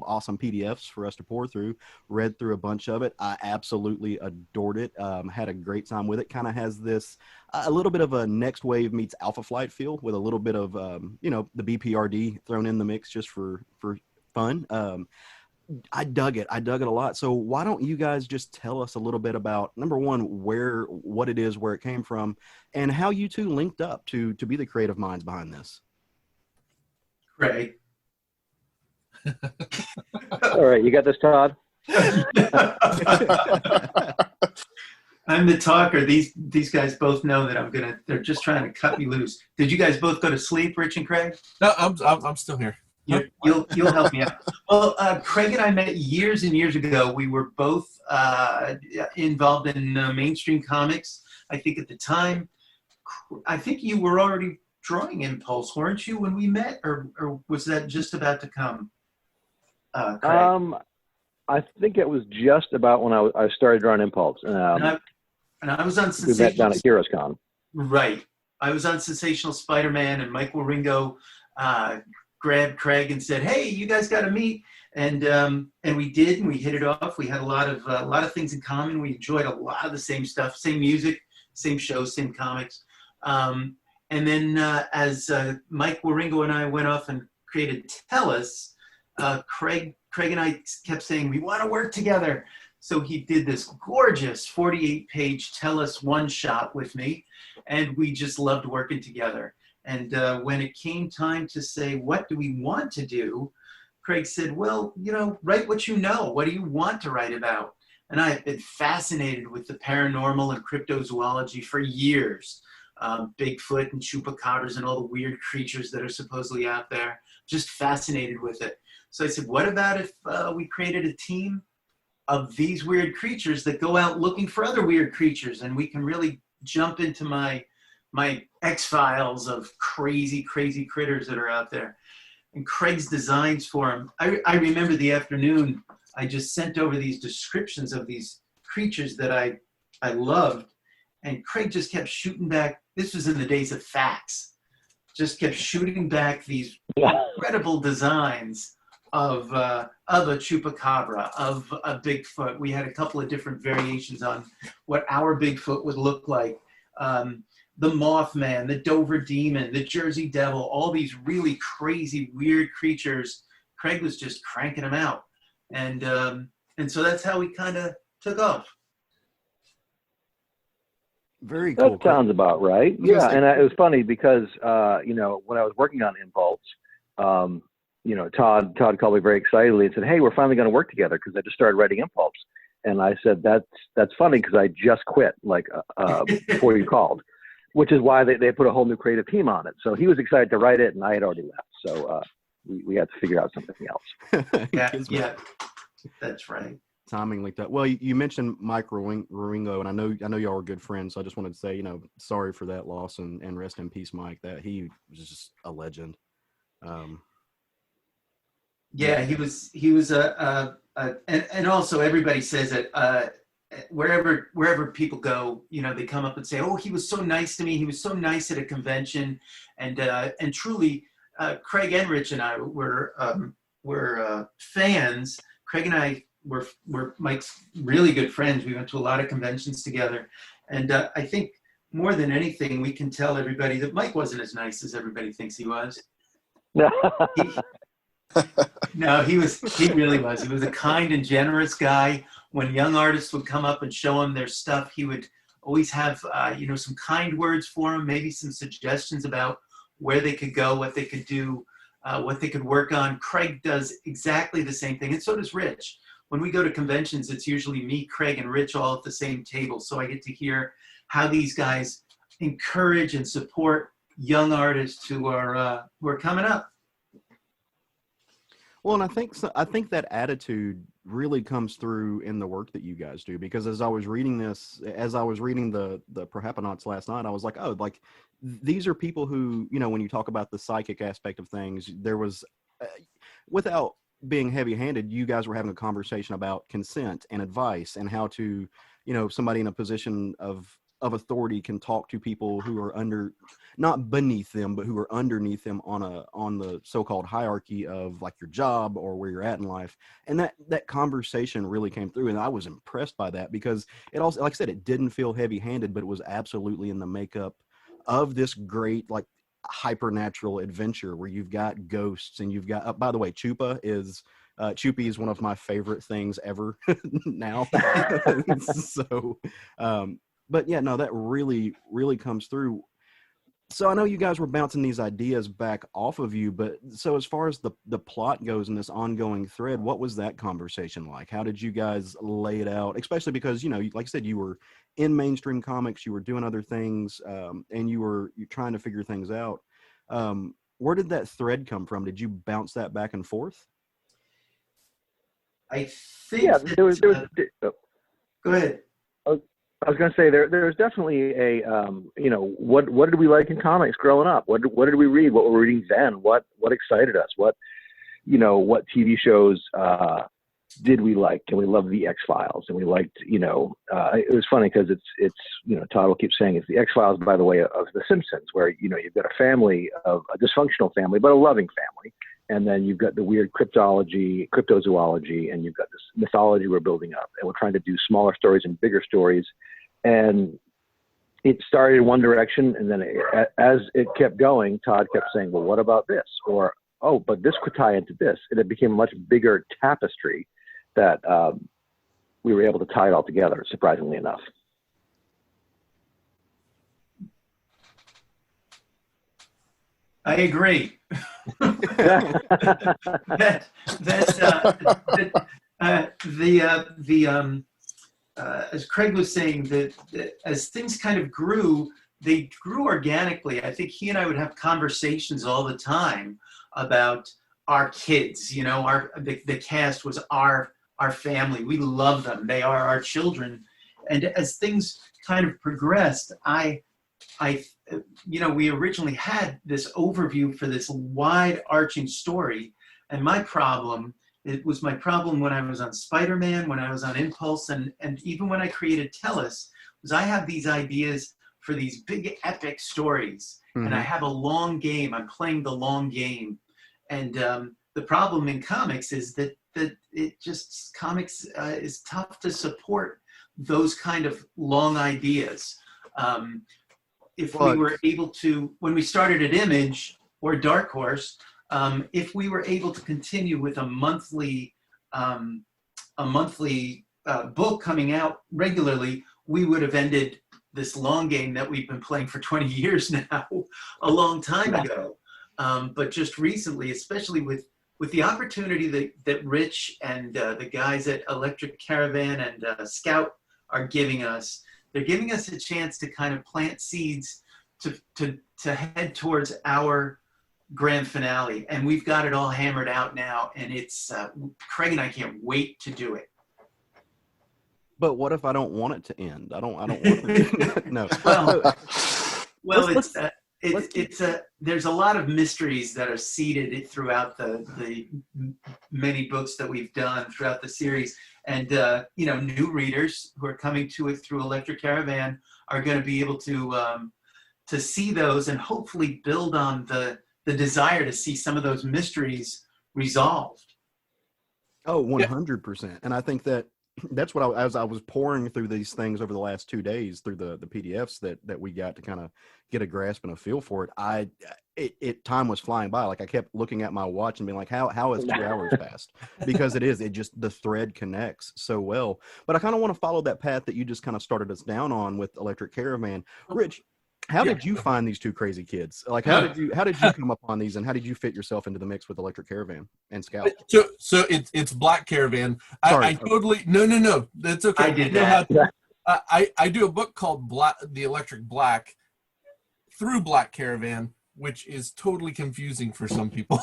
awesome PDFs for us to pour through. Read through a bunch of it. I absolutely adored it. Had a great time with it. Kind of has this a little bit of a Next Wave meets Alpha Flight feel, with a little bit of the BPRD thrown in the mix just for fun. I dug it a lot. So why don't you guys just tell us a little bit about, number one, what it is, where it came from, and how you two linked up to be the creative minds behind this? Craig. All right, you got this, Todd. I'm the talker. These guys both know that they're just trying to cut me loose. Did you guys both go to sleep, Rich and Craig? No, I'm still here. You'll help me out. Well, Craig and I met years and years ago. We were both involved in mainstream comics. I think at the time, I think you were already drawing Impulse, weren't you, when we met, or was that just about to come? Craig? I think it was just about when I started drawing Impulse. And I was on we met down at Heroes Con. Right. I was on Sensational Spider-Man, and Mike Waringo grabbed Craig and said, "Hey, you guys got to meet." And we did, and we hit it off. We had a lot of things in common. We enjoyed a lot of the same stuff, same music, same shows, same comics. And then as Mike Waringo and I went off and created Tellus, Craig and I kept saying, we want to work together. So he did this gorgeous 48-page Tellus one-shot with me, and we just loved working together. And when it came time to say, what do we want to do? Craig said, well, write what you know. What do you want to write about? And I have been fascinated with the paranormal and cryptozoology for years. Bigfoot and chupacabras and all the weird creatures that are supposedly out there. Just fascinated with it. So I said, what about if we created a team of these weird creatures that go out looking for other weird creatures, and we can really jump into my X-Files of crazy critters that are out there. And Craig's designs for them. I remember the afternoon I just sent over these descriptions of these creatures that I loved, and Craig just kept shooting back. This was in the days of fax. Just kept shooting back these incredible designs of a chupacabra, of a Bigfoot. We had a couple of different variations on what our Bigfoot would look like. The Mothman, the Dover Demon, the Jersey Devil, all these really crazy, weird creatures. Craig was just cranking them out. And so that's how we kind of took off. Very cool. That sounds about right. Yeah, and it was funny because, when I was working on Impulse, Todd called me very excitedly and said, hey, we're finally going to work together because I just started writing Impulse. And I said, that's funny because I just quit before you called, which is why they put a whole new creative team on it. So he was excited to write it, and I had already left. So we had to figure out something else. Yeah, that's right. timing like that. Well, you mentioned Mike Ruingo, and I know y'all are good friends. So I just wanted to say, sorry for that loss, and rest in peace, Mike. That he was just a legend. Yeah, he was and also everybody says that wherever people go, they come up and say, oh, he was so nice to me. He was so nice at a convention, and truly, Craig and Rich and I were fans. Craig and I were Mike's really good friends. We went to a lot of conventions together, and I think more than anything, we can tell everybody that Mike wasn't as nice as everybody thinks he was. No, he really was. He was a kind and generous guy. When young artists would come up and show him their stuff, he would always have, some kind words for them, maybe some suggestions about where they could go, what they could do, what they could work on. Craig does exactly the same thing, and so does Rich. When we go to conventions, it's usually me, Craig, and Rich all at the same table, so I get to hear how these guys encourage and support young artists who are coming up. Well, and I think that attitude really comes through in the work that you guys do, because as I was reading the Perhapanauts last night, I was like, oh, like these are people who, when you talk about the psychic aspect of things, there was, without being heavy-handed, you guys were having a conversation about consent and advice and how to, somebody in a position of authority can talk to people who are not beneath them, but who are underneath them on the so-called hierarchy of like your job or where you're at in life. And that conversation really came through, and I was impressed by that, because it also, like I said, it didn't feel heavy-handed, but it was absolutely in the makeup of this great like hypernatural adventure where you've got ghosts and you've got, by the way, Chuppy is one of my favorite things ever now. So, but yeah, no, that really, really comes through. So I know you guys were bouncing these ideas back off of you, but so as far as the plot goes in this ongoing thread, what was that conversation like? How did you guys lay it out? Especially because, like I said, you were in mainstream comics, you were doing other things, and you're trying to figure things out. Where did that thread come from? Did you bounce that back and forth? I think. Yeah, there was. Go ahead. I was going to say there's definitely a what did we like in comics growing up? What did we read? What were we reading then? What excited us? What TV shows did we like? And we loved the X-Files, and we liked it was funny because it's Todd will keep saying it's the X-Files, by the way, of the Simpsons, where you've got a family of a dysfunctional family but a loving family, and then you've got the weird cryptozoology, and you've got this mythology we're building up, and we're trying to do smaller stories and bigger stories. And it started in one direction, and then as it kept going, Todd kept saying, well, what about this? Or, oh, but this could tie into this. And it became a much bigger tapestry that we were able to tie it all together, surprisingly enough. I agree. As Craig was saying, that as things kind of grew, they grew organically. I think he and I would have conversations all the time about our kids. The cast was our family. We love them. They are our children. And as things kind of progressed, we originally had this overview for this wide arching story. And it was my problem when I was on Spider-Man, when I was on Impulse, and even when I created Tellus, was I have these ideas for these big epic stories. Mm-hmm. And I have a long game. I'm playing the long game. And the problem in comics is that comics is tough to support those kind of long ideas. If we were able to, when we started at Image or Dark Horse, if we were able to continue with a monthly book coming out regularly, we would have ended this long game that we've been playing for 20 years now, a long time ago. But just recently, especially with the opportunity that Rich and the guys at Electric Caravan and Scout are giving us, they're giving us a chance to kind of plant seeds to head towards our grand finale. And we've got it all hammered out now. And it's Craig and I can't wait to do it. But what if I don't want it to end? I don't want it. No. Well, Let's- there's a lot of mysteries that are seeded throughout the many books that we've done throughout the series, and new readers who are coming to it through Electric Caravan are going to be able to see those and hopefully build on the desire to see some of those mysteries resolved. Oh, 100%. And I think that's what as I was pouring through these things over the last 2 days through the PDFs that we got to kind of get a grasp and a feel for it, time was flying by. Like I kept looking at my watch and being like, how has 2 hours passed? Because the thread connects so well. But I kind of want to follow that path that you just kind of started us down on with Electric Caravan. Rich, how did you find these two crazy kids? Like, how did you come upon these, and how did you fit yourself into the mix with Electric Caravan and Scout? So it's Black Caravan. Sorry. I totally no. That's okay. I did that. I do a book called The Electric Black through Black Caravan, which is totally confusing for some people.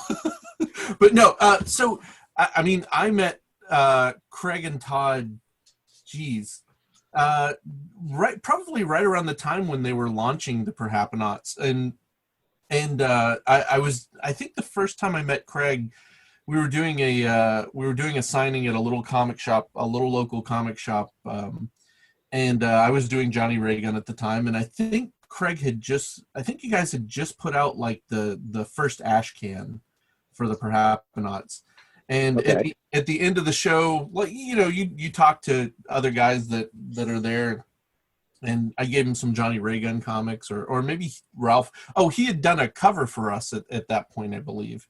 But no. So I mean, I met Craig and Todd. Probably right around the time when they were launching the Perhapanauts, and I think the first time I met Craig, we were doing a signing at a little comic shop, a little local comic shop, and I was doing Johnny Reagan at the time, and I think you guys had just put out like the first ash can for the Perhapanauts. And Okay. at the end of the show, like you talk to other guys that are there, and I gave him some Johnny Ray Gun comics, or maybe Ralph. Oh, he had done a cover for us at that point, I believe.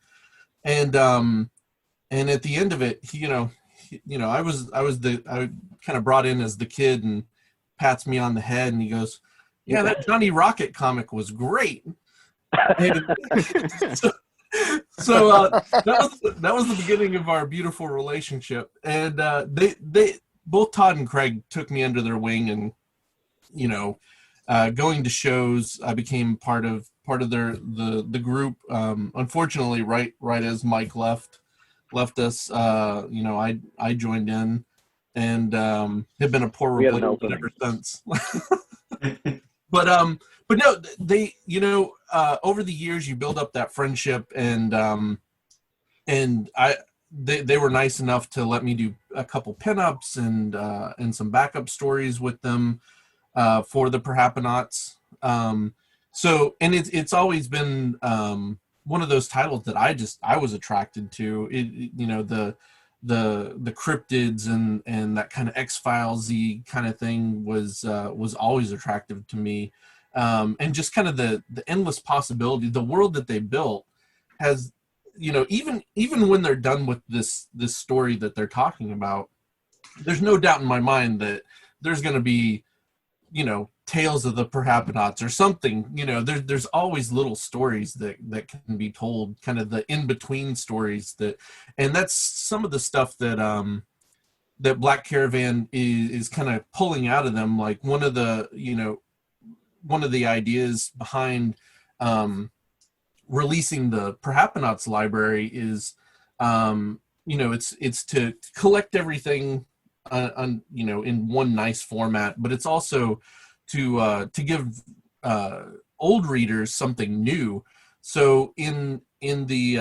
And at the end of it, I was kind of brought in as the kid, and pats me on the head, and he goes, "Yeah, that Johnny Rocket comic was great." So that was the beginning of our beautiful relationship, and they both Todd and Craig took me under their wing, and going to shows, I became part of the group. Unfortunately, right as Mike left us, I joined in, and have been a poor replacement ever since. But no, they, over the years you build up that friendship, and they were nice enough to let me do a couple pinups and some backup stories with them for the Perhapanauts. So, and it's always been one of those titles that I was attracted to. The cryptids and that kind of X-Files-y kind of thing was always attractive to me. And just kind of the endless possibility, the world that they built has, even when they're done with this story that they're talking about, there's no doubt in my mind that there's going to be, tales of the Perhapanauts or something. There's always little stories that can be told, kind of the in-between stories and that's some of the stuff that that Black Caravan is kind of pulling out of them. Like one of the ideas behind releasing the Perhapanauts library is, it's to collect everything in one nice format, but it's also to give old readers something new. So in the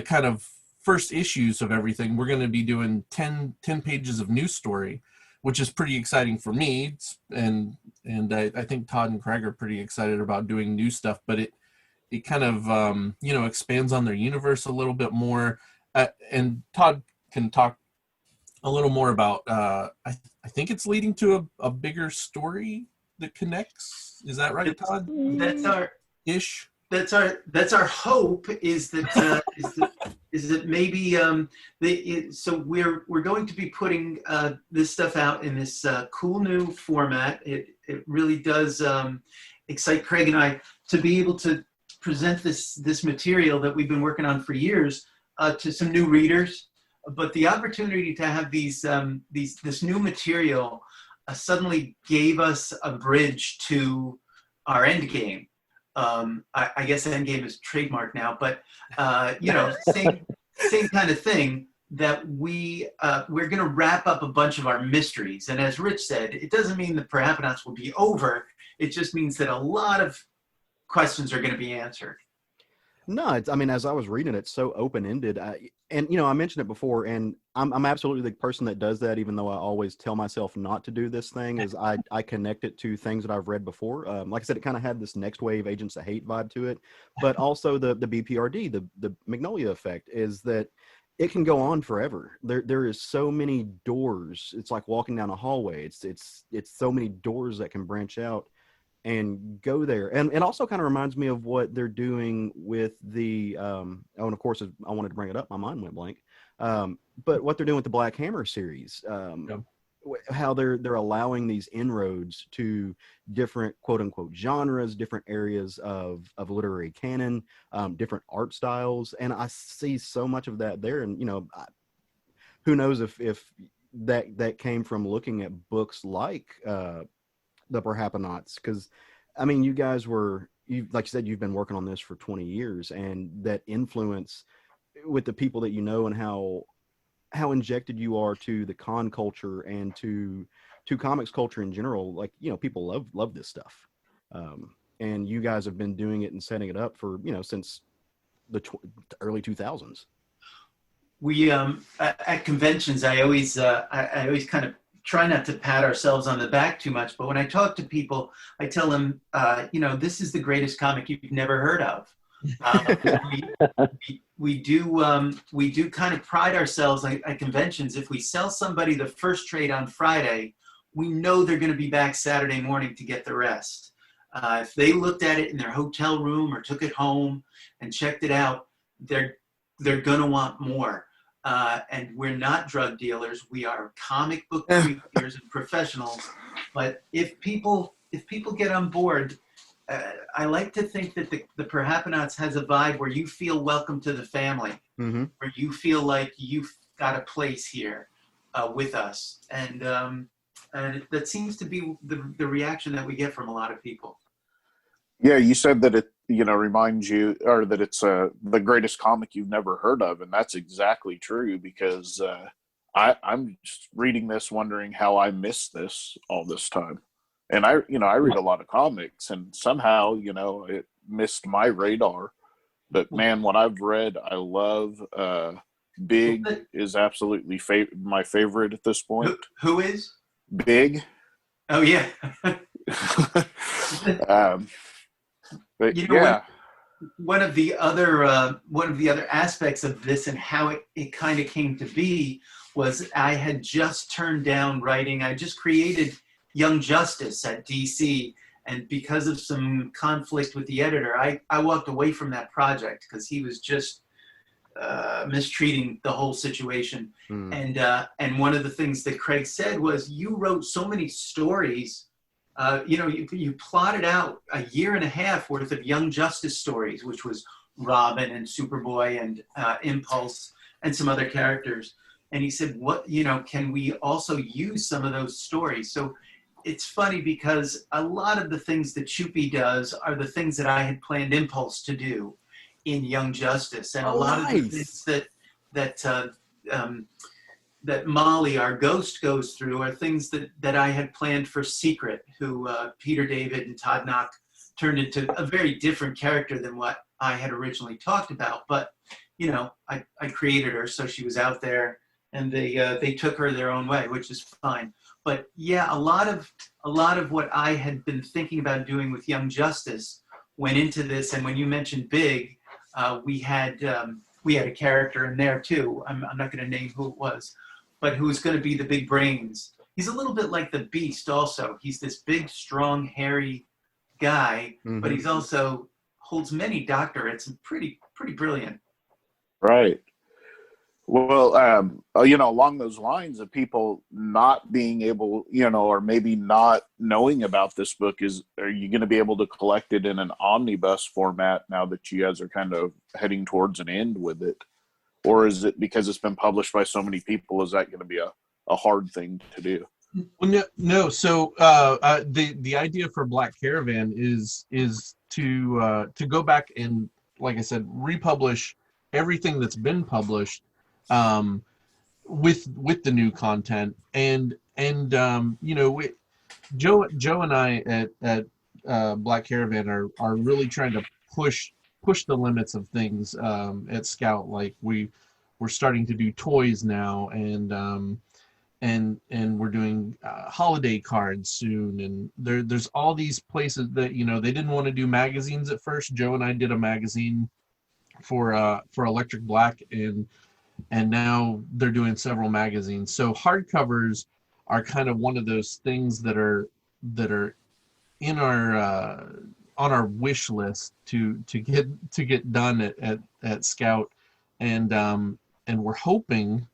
kind of first issues of everything, we're going to be doing 10 pages of news story, which is pretty exciting for me, and I think Todd and Craig are pretty excited about doing new stuff. But it kind of expands on their universe a little bit more, and Todd can talk a little more about. I think it's leading to a bigger story that connects. Is that right, Todd? That's our ish. That's our hope. Is that maybe so we're going to be putting this stuff out in this cool new format. It really does excite Craig and I to be able to present this material that we've been working on for years to some new readers. But the opportunity to have this new material suddenly gave us a bridge to our end game. I guess end game is trademark now, but same kind of thing. that we're going to wrap up a bunch of our mysteries. And as Rich said, it doesn't mean that Perhapanauts will be over. It just means that a lot of questions are going to be answered. No, I mean, as I was reading it, it's so open-ended. And, I mentioned it before, and I'm absolutely the person that does that, even though I always tell myself not to do this thing, is I connect it to things that I've read before. Like I said, it kind of had this Next Wave Agents of Hate vibe to it, but also the BPRD, the Magnolia Effect, is that it can go on forever. There is so many doors. It's like walking down a hallway. It's so many doors that can branch out and go there. And it also kind of reminds me of what they're doing with the, and of course, I wanted to bring it up, my mind went blank. But what they're doing with the Black Hammer series, how they're allowing these inroads to different quote unquote genres, different areas of literary canon, different art styles. And I see so much of that there. And, who knows if that came from looking at books like, the Perhapanauts, because I mean, you guys like you said, you've been working on this for 20 years, and that influence with the people that and how injected you are to the con culture and to comics culture in general. Like, people love this stuff, and you guys have been doing it and setting it up for since the early 2000s. We at conventions, I always kind of try not to pat ourselves on the back too much, but when I talk to people, I tell them, this is the greatest comic you've never heard of. We do kind of pride ourselves at conventions. If we sell somebody the first trade on Friday, we know they're going to be back Saturday morning to get the rest. If they looked at it in their hotel room or took it home and checked it out, they're going to want more. And we're not drug dealers. We are comic book creators and professionals. But if people get on board, I like to think that the Perhapanauts has a vibe where you feel welcome to the family, where you feel like you've got a place here with us. And that seems to be the reaction that we get from a lot of people. Yeah, you said that it, reminds you, or that it's the greatest comic you've never heard of, and that's exactly true, because I'm just reading this wondering how I missed this all this time. And I read a lot of comics, and somehow, it missed my radar. But man, what I've read, I love. Big is absolutely my favorite at this point. Who is? Big. Oh yeah. But yeah. One of the other aspects of this and how it kind of came to be was I had just turned down writing. I just created Young Justice at DC, and because of some conflict with the editor, I walked away from that project because he was just mistreating the whole situation. And one of the things that Craig said was, you wrote so many stories. You plotted out a year and a half worth of Young Justice stories, which was Robin and Superboy and Impulse and some other characters. And he said, can we also use some of those stories? So it's funny because a lot of the things that Chupi does are the things that I had planned Impulse to do in Young Justice. And a lot of the things that Molly, our ghost, goes through are things that I had planned for Secret, who Peter David and Todd Knock turned into a very different character than what I had originally talked about. But, I created her, so she was out there, and they took her their own way, which is fine. But yeah, a lot of what I had been thinking about doing with Young Justice went into this. And when you mentioned Big, we had a character in there too. I'm not going to name who it was, but who's going to be the big brains. He's a little bit like the Beast also. He's this big, strong, hairy guy, but he's also holds many doctorates and pretty brilliant. Right. Well, along those lines of people not being able, or maybe not knowing about this book, are you going to be able to collect it in an omnibus format now that you guys are kind of heading towards an end with it? Or is it because it's been published by so many people, is that going to be a hard thing to do? Well, no. So the idea for Black Caravan is to go back and, like I said, republish everything that's been published, with the new content, and you know, Joe and I at Black Caravan are really trying to push the limits of things at Scout. Like we're starting to do toys now, and we're doing holiday cards soon, and there's all these places that, you know, they didn't want to do magazines at first. Joe and I did a magazine for Electric Black, and now they're doing several magazines. So hardcovers are kind of one of those things that are in our on our wish list to get done at Scout, and we're hoping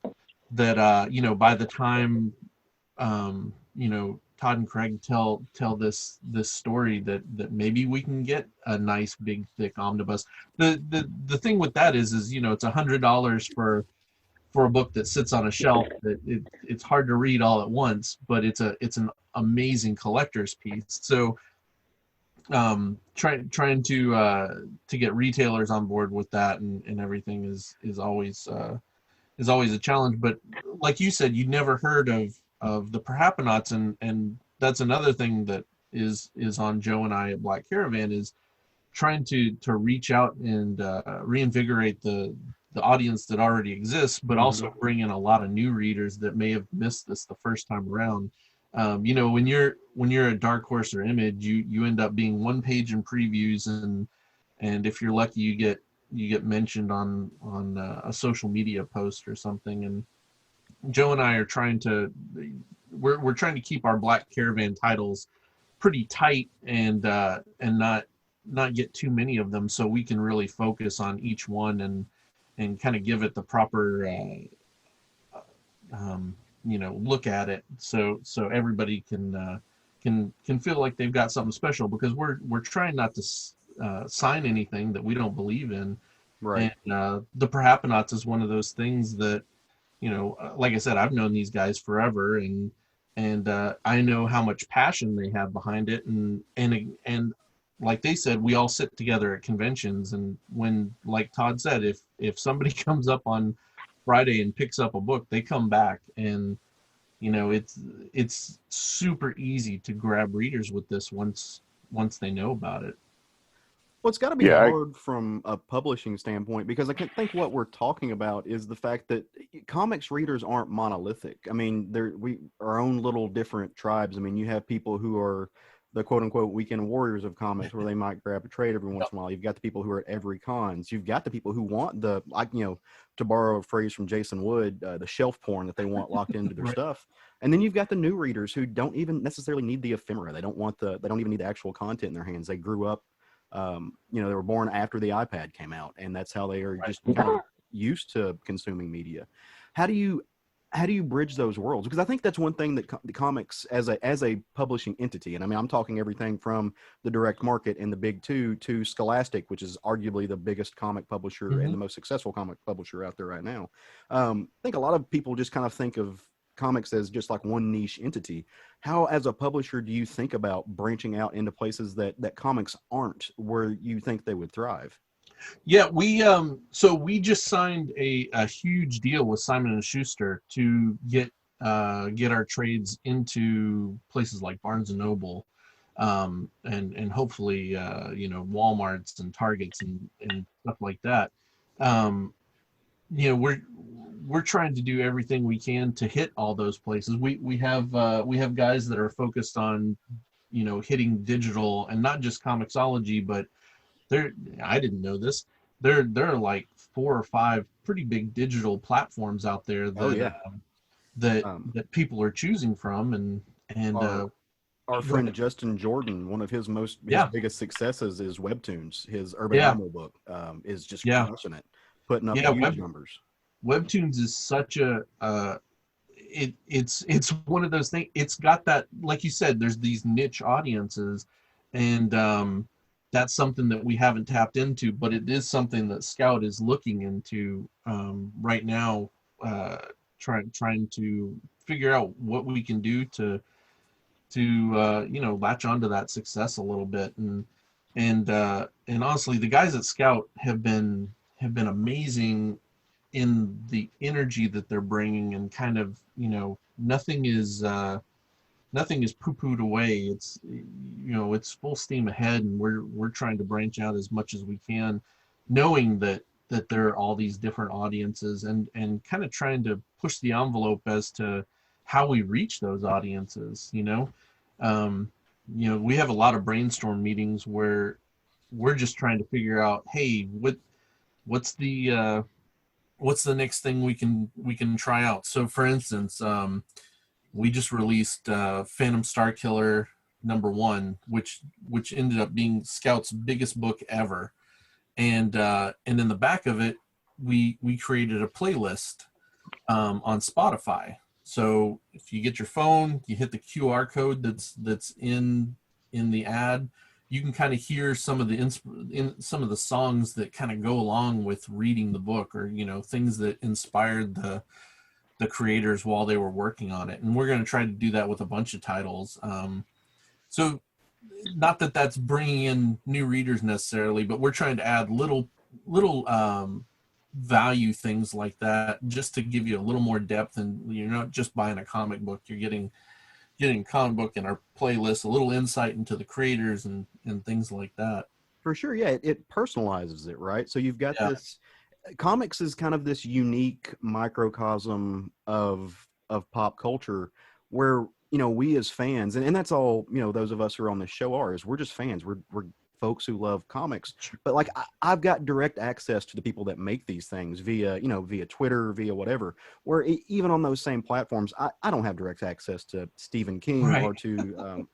that you know, by the time you know, Todd and Craig tell this story, that maybe we can get a nice big thick omnibus. The thing with that is, you know, it's $100 for a book that sits on a shelf that it's hard to read all at once, but it's an amazing collector's piece. So trying to get retailers on board with that and everything is always a challenge. But like you said, you'd never heard of the Perhapanauts, and that's another thing that is on Joe and I at Black Caravan, is trying to reach out and reinvigorate the audience that already exists, but also bring in a lot of new readers that may have missed this the first time around. You know, when you're a Dark Horse or Image, you end up being one page in previews, and if you're lucky, you get mentioned on a social media post or something. And Joe and I are trying to we're trying to keep our Black Caravan titles pretty tight, and not get too many of them, so we can really focus on each one and kind of give it the proper you know, look at it, so everybody can feel like they've got something special, because we're trying not to sign anything that we don't believe in. Right. And the Perhapanauts is one of those things that, you know, like I said, I've known these guys forever, and I know how much passion they have behind it, and like they said, we all sit together at conventions, and when, like Todd said, if somebody comes up on Friday and picks up a book, they come back, and you know, it's super easy to grab readers with this once they know about it. Well, it's got to be hard from a publishing standpoint, because I think what we're talking about is the fact that comics readers aren't monolithic. I mean, we our own little different tribes. I mean, you have people who are the quote unquote weekend warriors of comics, where they might grab a trade every once in a while. You've got the people who are at every cons. You've got the people who want the, like, you know, to borrow a phrase from Jason Wood, the shelf porn that they want locked into their stuff. And then you've got the new readers who don't even necessarily need the ephemera. They don't even need the actual content in their hands. They grew up, you know, they were born after the iPad came out, and that's how they are just kind of used to consuming media. How do you bridge those worlds? Because I think that's one thing that the comics as a publishing entity, and I mean, I'm talking everything from the direct market and the big two to Scholastic, which is arguably the biggest comic publisher and the most successful comic publisher out there right now. I think a lot of people just kind of think of comics as just like one niche entity. How, as a publisher, do you think about branching out into places that comics aren't, where you think they would thrive? Yeah, we just signed a huge deal with Simon & Schuster to get our trades into places like Barnes & Noble, and hopefully you know, Walmarts and Targets and stuff like that. You know, we're trying to do everything we can to hit all those places. We have guys that are focused on, you know, hitting digital, and not just Comixology, but I didn't know this. There are like 4 or 5 pretty big digital platforms out there that that people are choosing from, and our friend Justin Jordan, one of his biggest successes is Webtoons. His Urban Animal book is just crushing it, putting up huge numbers. Webtoons is such a it's one of those things. It's got that, like you said, there's these niche audiences, and that's something that we haven't tapped into, but it is something that Scout is looking into right now, trying to figure out what we can do to you know, latch onto that success a little bit. And honestly, the guys at Scout have been amazing in the energy that they're bringing, and kind of, nothing is poo-pooed away. It's, it's full steam ahead, and we're trying to branch out as much as we can, knowing that there are all these different audiences, and kind of trying to push the envelope as to how we reach those audiences. We have a lot of brainstorm meetings where we're just trying to figure out, hey, what's the next thing we can try out. So for instance, we just released Phantom Starkiller #1, which ended up being Scout's biggest book ever. And in the back of it, we created a playlist on Spotify. So if you get your phone, you hit the QR code that's in the ad, you can kind of hear some of the songs that kind of go along with reading the book, or things that inspired the creators while they were working on it. And we're going to try to do that with a bunch of titles. So not that that's bringing in new readers necessarily, but we're trying to add little value things like that, just to give you a little more depth. And you're not just buying a comic book, you're getting a comic book in our playlist, a little insight into the creators and things like that. For sure. Yeah. It personalizes it, right? So you've got this, comics is kind of this unique microcosm of pop culture where, we as fans, and that's all, those of us who are on the show is we're just fans. We're folks who love comics, but like I've got direct access to the people that make these things via Twitter, via whatever, where even on those same platforms, I don't have direct access to Stephen King, right, or to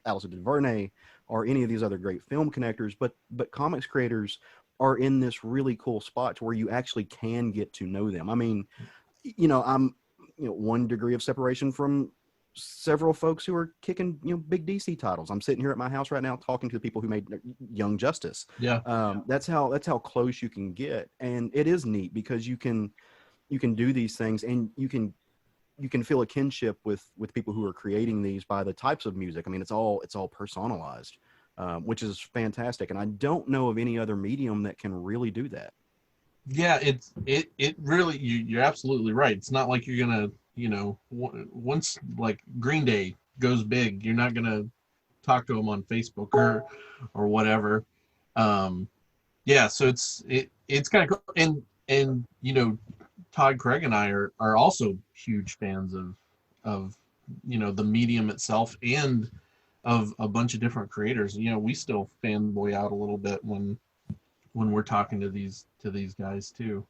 Alice DuVernay or any of these other great film connectors, but comics creators are in this really cool spot to where you actually can get to know them. I mean, I'm, 1 degree of separation from several folks who are kicking, big DC titles. I'm sitting here at my house right now talking to the people who made Young Justice. Yeah. That's how close you can get. And it is neat because you can do these things, and you can feel a kinship with people who are creating these by the types of music. I mean, it's all personalized. Which is fantastic. And I don't know of any other medium that can really do that. Yeah, it really, you're absolutely right. It's not like you're going to, once like Green Day goes big, you're not going to talk to them on Facebook or whatever. Yeah, so it's kind of cool. And Todd, Craig, and I are also huge fans of the medium itself, and of a bunch of different creators. We still fanboy out a little bit when we're talking to these guys too.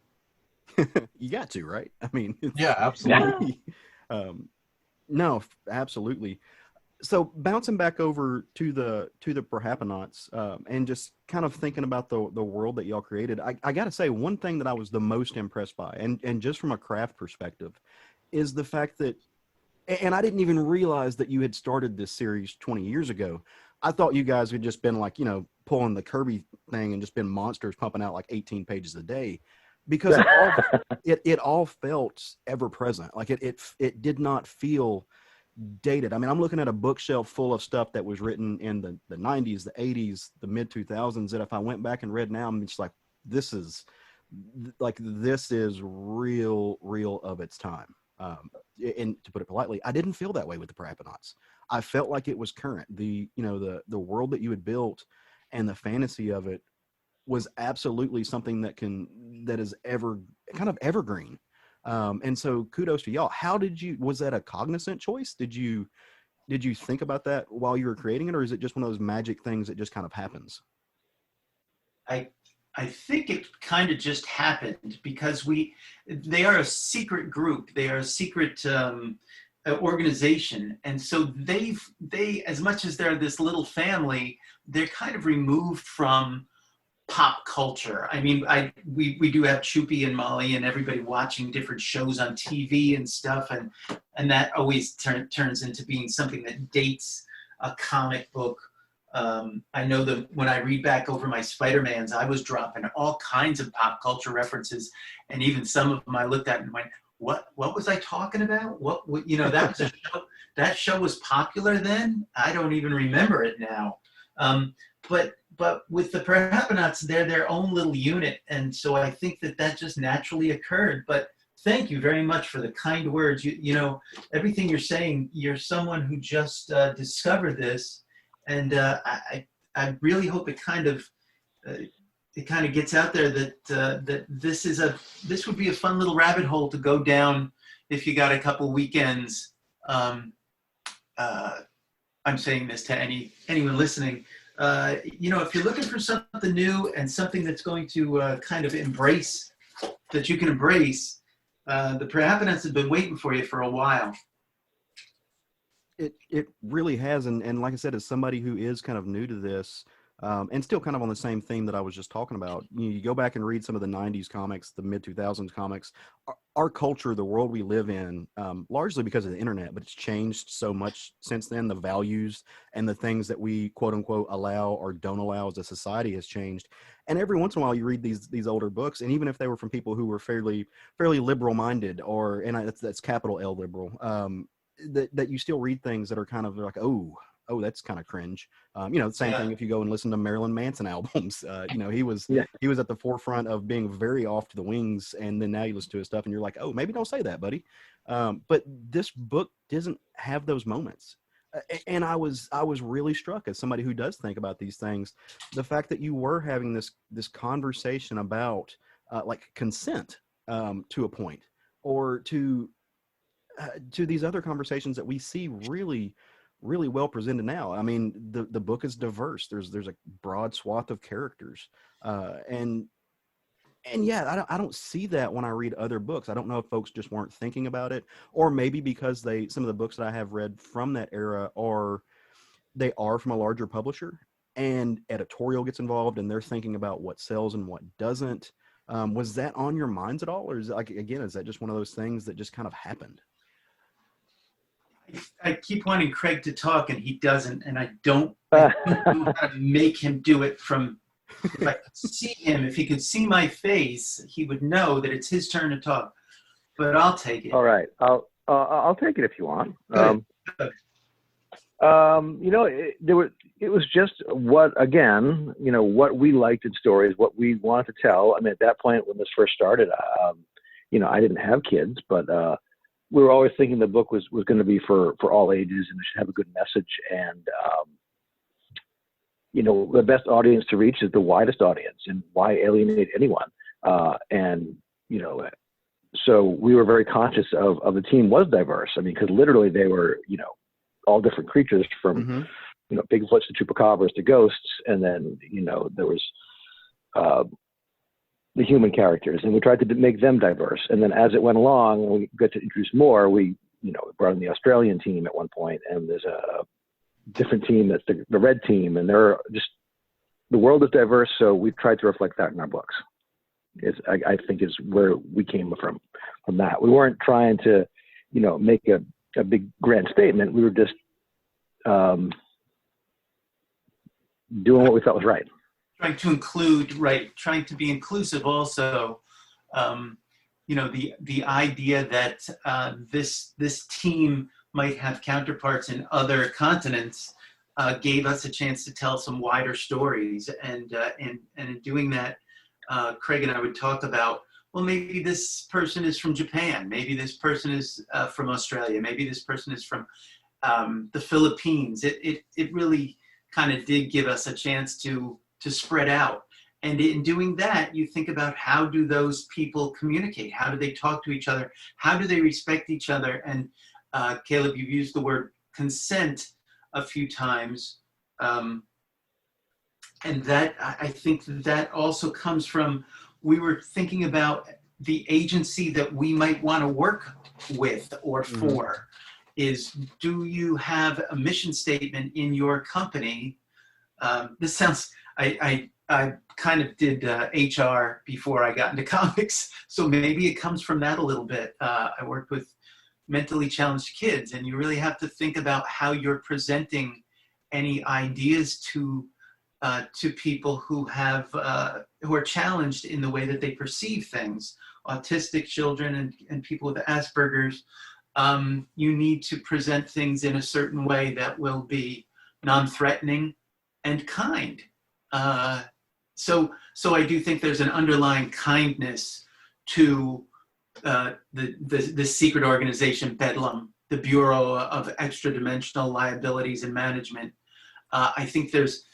You got to, right? I mean, yeah, absolutely. No, absolutely. So bouncing back over to the Perhapanauts, and just kind of thinking about the world that y'all created, I got to say, one thing that I was the most impressed by, and just from a craft perspective, is the fact that, and I didn't even realize that you had started this series 20 years ago. I thought you guys had just been like, pulling the Kirby thing and just been monsters pumping out like 18 pages a day, because it all felt ever present. Like it did not feel dated. I mean, I'm looking at a bookshelf full of stuff that was written in the 90s, the 80s, the mid 2000s, that if I went back and read now, I'm just like, this is real of its time. And to put it politely, I didn't feel that way with the Perhapanauts. I felt like it was current. The world that you had built and the fantasy of it was absolutely something that is kind of evergreen. And so kudos to y'all. Was that a cognizant choice? Did you think about that while you were creating it, or is it just one of those magic things that just kind of happens? I think it kind of just happened because they are a secret group. They are a secret organization. And so they, as much as they're this little family, they're kind of removed from pop culture. I mean, we do have Chupi and Molly and everybody watching different shows on TV and stuff. And that always turns into being something that dates a comic book. I know that when I read back over my Spider-Mans, I was dropping all kinds of pop culture references, and even some of them I looked at and went, what was I talking about? What that was a show, that show was popular then? I don't even remember it now. But but with the Perhapanauts, they're their own little unit. And so I think that just naturally occurred. But thank you very much for the kind words. You know, everything you're saying, you're someone who just discovered this. And I really hope it kind of gets out there that this would be a fun little rabbit hole to go down if you got a couple weekends. I'm saying this to anyone listening. You know, if you're looking for something new and something that's going to kind of embrace, that you can embrace, the Perhapanauts have been waiting for you for a while. It really has, and like I said, as somebody who is kind of new to this, and still kind of on the same theme that I was just talking about, you go back and read some of the 90s comics, the mid-2000s comics, our culture, the world we live in, largely because of the internet, but it's changed so much since then. The values and the things that we quote unquote allow or don't allow as a society has changed. And every once in a while you read these older books, and even if they were from people who were fairly liberal minded, that's capital L liberal, that you still read things that are kind of like, oh, that's kind of cringe. You know, the same thing if you go and listen to Marilyn Manson albums. You know, he was at the forefront of being very off to the wings, and then now you listen to his stuff and you're like, oh, maybe don't say that, buddy. But this book doesn't have those moments. And I was really struck, as somebody who does think about these things, the fact that you were having this conversation about like consent to a point, or to these other conversations that we see really well presented now. I mean, the book is diverse. There's a broad swath of characters, and yeah, I don't see that when I read other books. I don't know if folks just weren't thinking about it, or maybe because some of the books that I have read from that era are from a larger publisher, and editorial gets involved, and they're thinking about what sells and what doesn't. Was that on your minds at all, or is that just one of those things that just kind of happened? I keep wanting Craig to talk, and he doesn't, and I don't know how to make him do it. If I could see him, if he could see my face, he would know that it's his turn to talk. But I'll take it. All right, I'll take it if you want. You know, it was just what we liked in stories, what we wanted to tell. I mean, at that point when this first started, you know, I didn't have kids, but we were always thinking the book was going to be for all ages, and it should have a good message. And, you know, the best audience to reach is the widest audience, and why alienate anyone? And, you know, so we were very conscious of the team was diverse. I mean, because literally they were, you know, all different creatures from, you know, Bigfoots to chupacabras to ghosts. And then, you know, there was the human characters, and we tried to make them diverse. And then as it went along, and we got to introduce more, we, you know, brought in the Australian team at one point, and there's a different team that's the red team, and they're just, the world is diverse. So we tried to reflect that in our books. I think is where we came from that. We weren't trying to, you know, make a big grand statement. We were just doing what we thought was right. Trying to include, right, trying to be inclusive also. You know, the idea that this team might have counterparts in other continents gave us a chance to tell some wider stories. And in doing that, Craig and I would talk about, well, maybe this person is from Japan. Maybe this person is from Australia. Maybe this person is from the Philippines. It really kind of did give us a chance to spread out. And in doing that, you think about, how do those people communicate? How do they talk to each other? How do they respect each other? And Caleb, you've used the word consent a few times. And that, I think that also comes from, we were thinking about the agency that we might want to work with or for. Is, do you have a mission statement in your company? This sounds, I kind of did HR before I got into comics, so maybe it comes from that a little bit. I worked with mentally challenged kids, and you really have to think about how you're presenting any ideas to people who are challenged in the way that they perceive things. Autistic children and people with Asperger's, you need to present things in a certain way that will be non-threatening and kind. So I do think there's an underlying kindness to the secret organization Bedlam, the Bureau of Extra-Dimensional Liabilities and Management. I think there's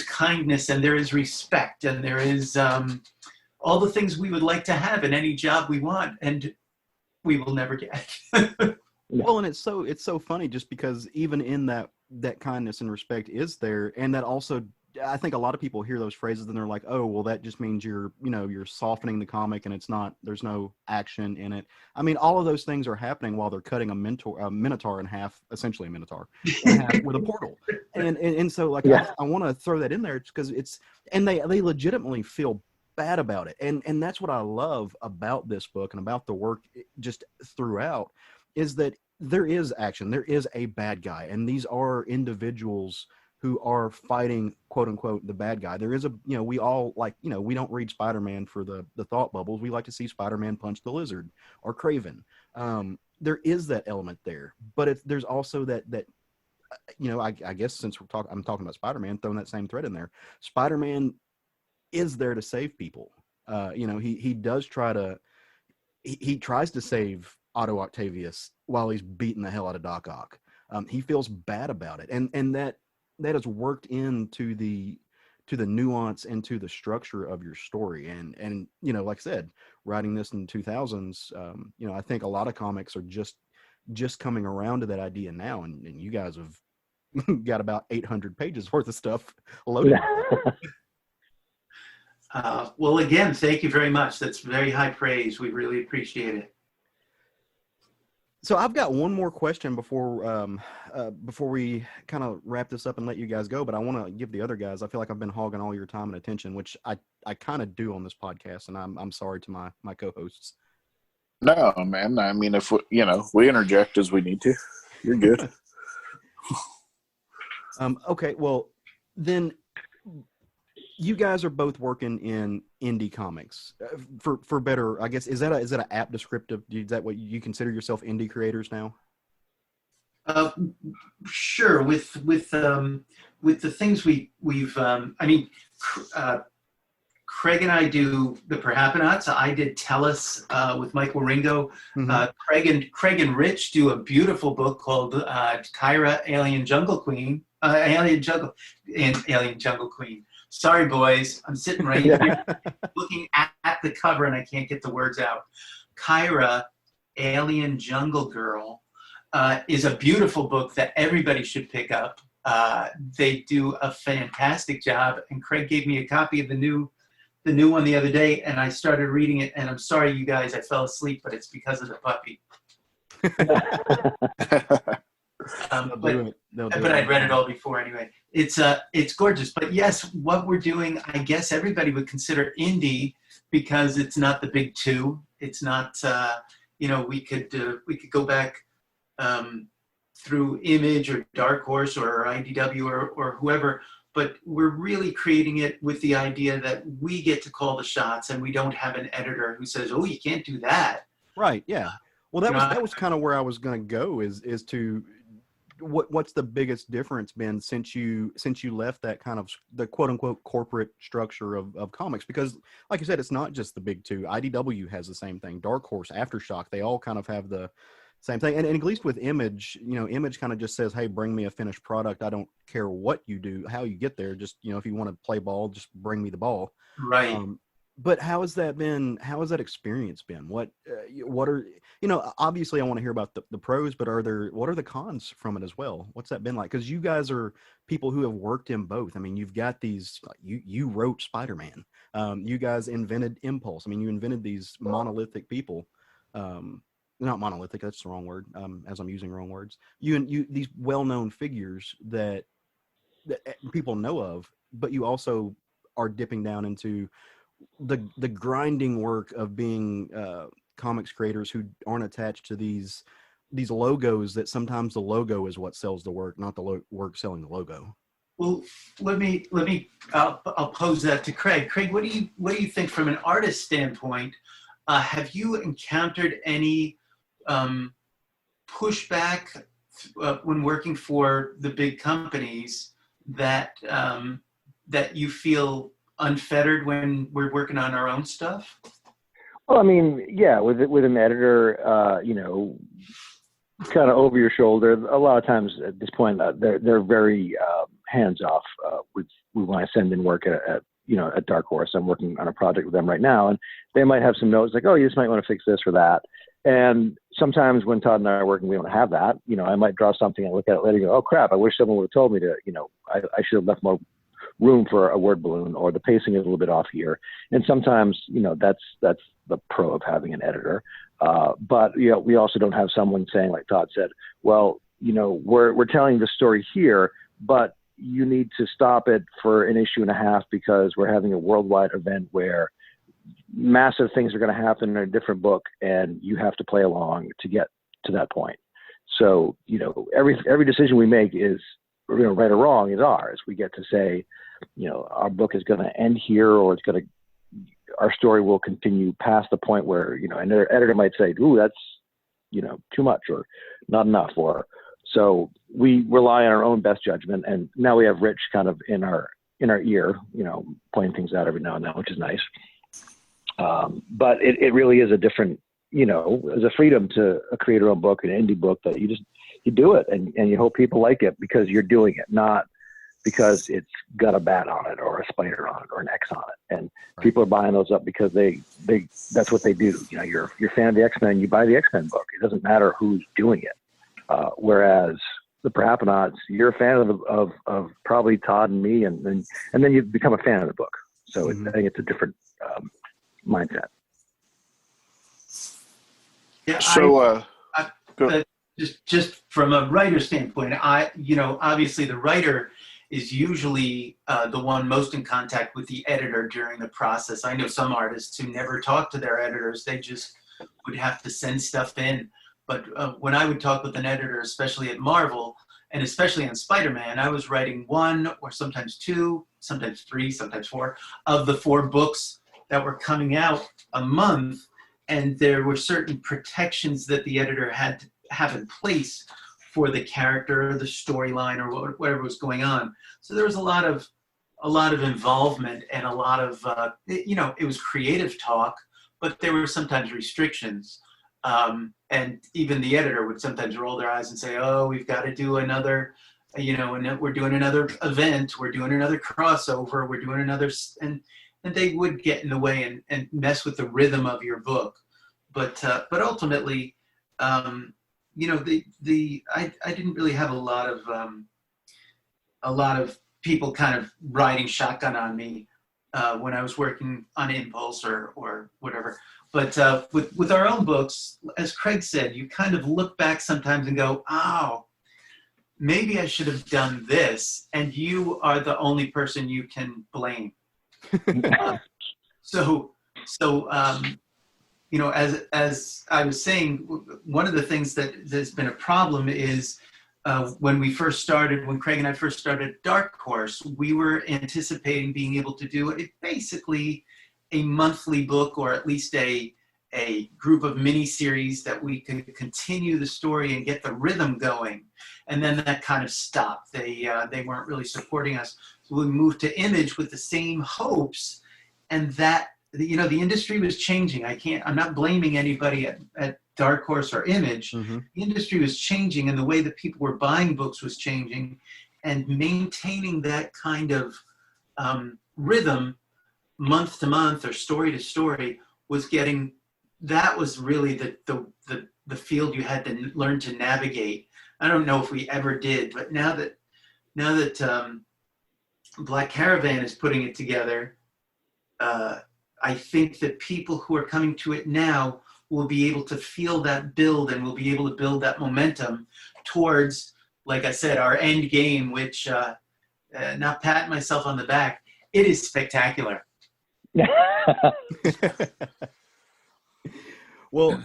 kindness, and there is respect, and there is all the things we would like to have in any job we want, and we will never get. Well, and it's so funny just because even in that kindness and respect is there, and that also, I think a lot of people hear those phrases and they're like, oh, well, that just means you're softening the comic and there's no action in it. I mean, all of those things are happening while they're cutting a Minotaur in half, essentially a Minotaur in half with a portal. And so like, yeah. I want to throw that in there because and they legitimately feel bad about it. And that's what I love about this book and about the work just throughout, is that there is action, there is a bad guy, and these are individuals who are fighting, quote unquote, the bad guy. There is we all like, we don't read Spider-Man for the thought bubbles. We like to see Spider-Man punch the lizard or Craven. There is that element there, but there's also that I guess since I'm talking about Spider-Man, throwing that same thread in there, Spider-Man is there to save people. He does he tries to save Otto Octavius while he's beating the hell out of Doc Ock. He feels bad about it. And that is worked into the nuance and to the structure of your story. And like I said, writing this in the 2000s, I think a lot of comics are just coming around to that idea now. And you guys have got about 800 pages worth of stuff loaded. Well, again, thank you very much. That's very high praise. We really appreciate it. So I've got one more question before we kind of wrap this up and let you guys go, but I want to give the other guys, I feel like I've been hogging all your time and attention, which I kind of do on this podcast, and I'm sorry to my co-hosts. No, man. I mean, if we interject as we need to, you're good. Okay. Well, then you guys are both working in indie comics for better, I guess. Is that an apt descriptive? Is that what you consider yourself, indie creators now? Sure. With the things we've Craig and I do the Perhapanauts. I did Tellus with Mike Waringo. Mm-hmm. Craig and Rich do a beautiful book called Kyra, Alien Jungle Queen. Alien Jungle Queen. Sorry, boys. I'm sitting right here looking at the cover and I can't get the words out. Kyra, Alien Jungle Girl is a beautiful book that everybody should pick up. They do a fantastic job, and Craig gave me a copy of the new one the other day, and I started reading it, and I'm sorry, you guys, I fell asleep, but it's because of the puppy. But I'd read it all before anyway. It's gorgeous. But yes, what we're doing, I guess everybody would consider indie because it's not the big two. It's not, we could go back through Image or Dark Horse or IDW or whoever, but we're really creating it with the idea that we get to call the shots and we don't have an editor who says, oh, you can't do that. Right. Yeah. Well, that was kind of where I was going to go is to what's the biggest difference been since you left that kind of the quote unquote corporate structure of comics? Because like you said, it's not just the big two. IDW has the same thing. Dark Horse, Aftershock, they all kind of have the same thing. And at least with Image, Image kind of just says, hey, bring me a finished product. I don't care what you do, how you get there. Just, if you want to play ball, just bring me the ball. Right. But how has that been? How has that experience been? What are, obviously I want to hear about the pros, but what are the cons from it as well? What's that been like? Because you guys are people who have worked in both. I mean, you've got these, you wrote Spider-Man. You guys invented Impulse. I mean, you invented these monolithic people. Not monolithic, that's the wrong word, as I'm using wrong words. You these well-known figures that people know of, but you also are dipping down into the grinding work of being comics creators who aren't attached to these logos that sometimes the logo is what sells the work, not the work selling the logo. Well, I'll pose that to Craig. Craig, what do you think from an artist standpoint? Have you encountered any pushback when working for the big companies that that you feel unfettered when we're working on our own stuff? Well, I mean, yeah, with an editor, you know, kind of over your shoulder. A lot of times at this point, they're very hands off with when I send in work at Dark Horse. I'm working on a project with them right now, and they might have some notes like, "Oh, you just might want to fix this or that." And sometimes when Todd and I are working, we don't have that. You know, I might draw something and look at it later and go, "Oh crap! I wish someone would have told me to." You know, I should have left more room for a word balloon, or the pacing is a little bit off here. And sometimes, you know, that's the pro of having an editor. But you know, we also don't have someone saying, like Todd said, well, you know, we're telling the story here, but you need to stop it for an issue and a half because we're having a worldwide event where massive things are going to happen in a different book, and you have to play along to get to that point. So, you know, every decision we make is, you know, right or wrong, is ours. We get to say, you know, our book is going to end here, or our story will continue past the point where, you know, an editor might say, "Ooh, that's, you know, too much or not enough." Or so we rely on our own best judgment. And now we have Rich kind of in our ear, you know, pointing things out every now and then, which is nice. But it really is a different, you know, there's a freedom to create your own book, an indie book, that you do it and you hope people like it because you're doing it, not because it's got a bat on it or a spider on it or an X on it. And people are buying those up because they that's what they do. You know, you're a fan of the X-Men, you buy the X-Men book. It doesn't matter who's doing it. Whereas the Perhapanauts, you're a fan of probably Todd and me, and then you become a fan of the book. So I think it's a different mindset. Yeah. So, just from a writer standpoint, obviously the writer is usually the one most in contact with the editor during the process. I know some artists who never talk to their editors; they just would have to send stuff in. But when I would talk with an editor, especially at Marvel, and especially on Spider-Man, I was writing one or sometimes two, sometimes three, sometimes four of the 4 books that were coming out a month. And there were certain protections that the editor had to have in place for the character or the storyline or whatever was going on. So there was a lot of involvement and a lot of, it was creative talk, but there were sometimes restrictions. And even the editor would sometimes roll their eyes and say, "Oh, we've got to do another, and we're doing another event, we're doing another crossover, we're doing another," and they would get in the way and mess with the rhythm of your book. But ultimately, I didn't really have a lot of people kind of riding shotgun on me when I was working on Impulse or whatever. But with our own books, as Craig said, you kind of look back sometimes and go, "Oh, maybe I should have done this," and you are the only person you can blame. As I was saying, one of the things that's been a problem is when Craig and I first started Dark Horse, we were anticipating being able to do basically a monthly book, or at least a group of mini-series that we could continue the story and get the rhythm going. And then that kind of stopped. They weren't really supporting us. So we moved to Image with the same hopes, and that, the industry was changing. I'm not blaming anybody at Dark Horse or Image. Mm-hmm. The industry was changing, and the way that people were buying books was changing, and maintaining that kind of rhythm month to month or story to story was really the field you had to learn to navigate. I don't know if we ever did, but now that Black Caravan is putting it together, I think that people who are coming to it now will be able to feel that build, and will be able to build that momentum towards, like I said, our end game, which, not patting myself on the back, it is spectacular. Well,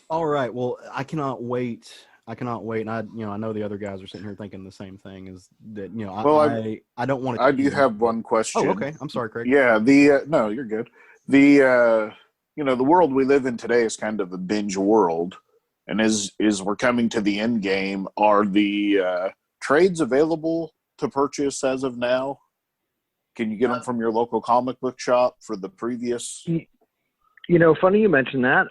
all right. Well, I cannot wait. And I know the other guys are sitting here thinking the same thing, is that, I don't want to. I do have one question. Oh, okay. I'm sorry, Craig. Yeah. No, you're good. The world we live in today is kind of a binge world. And as we're coming to the end game, are the trades available to purchase as of now? Can you get them from your local comic book shop for the previous? Funny you mentioned that.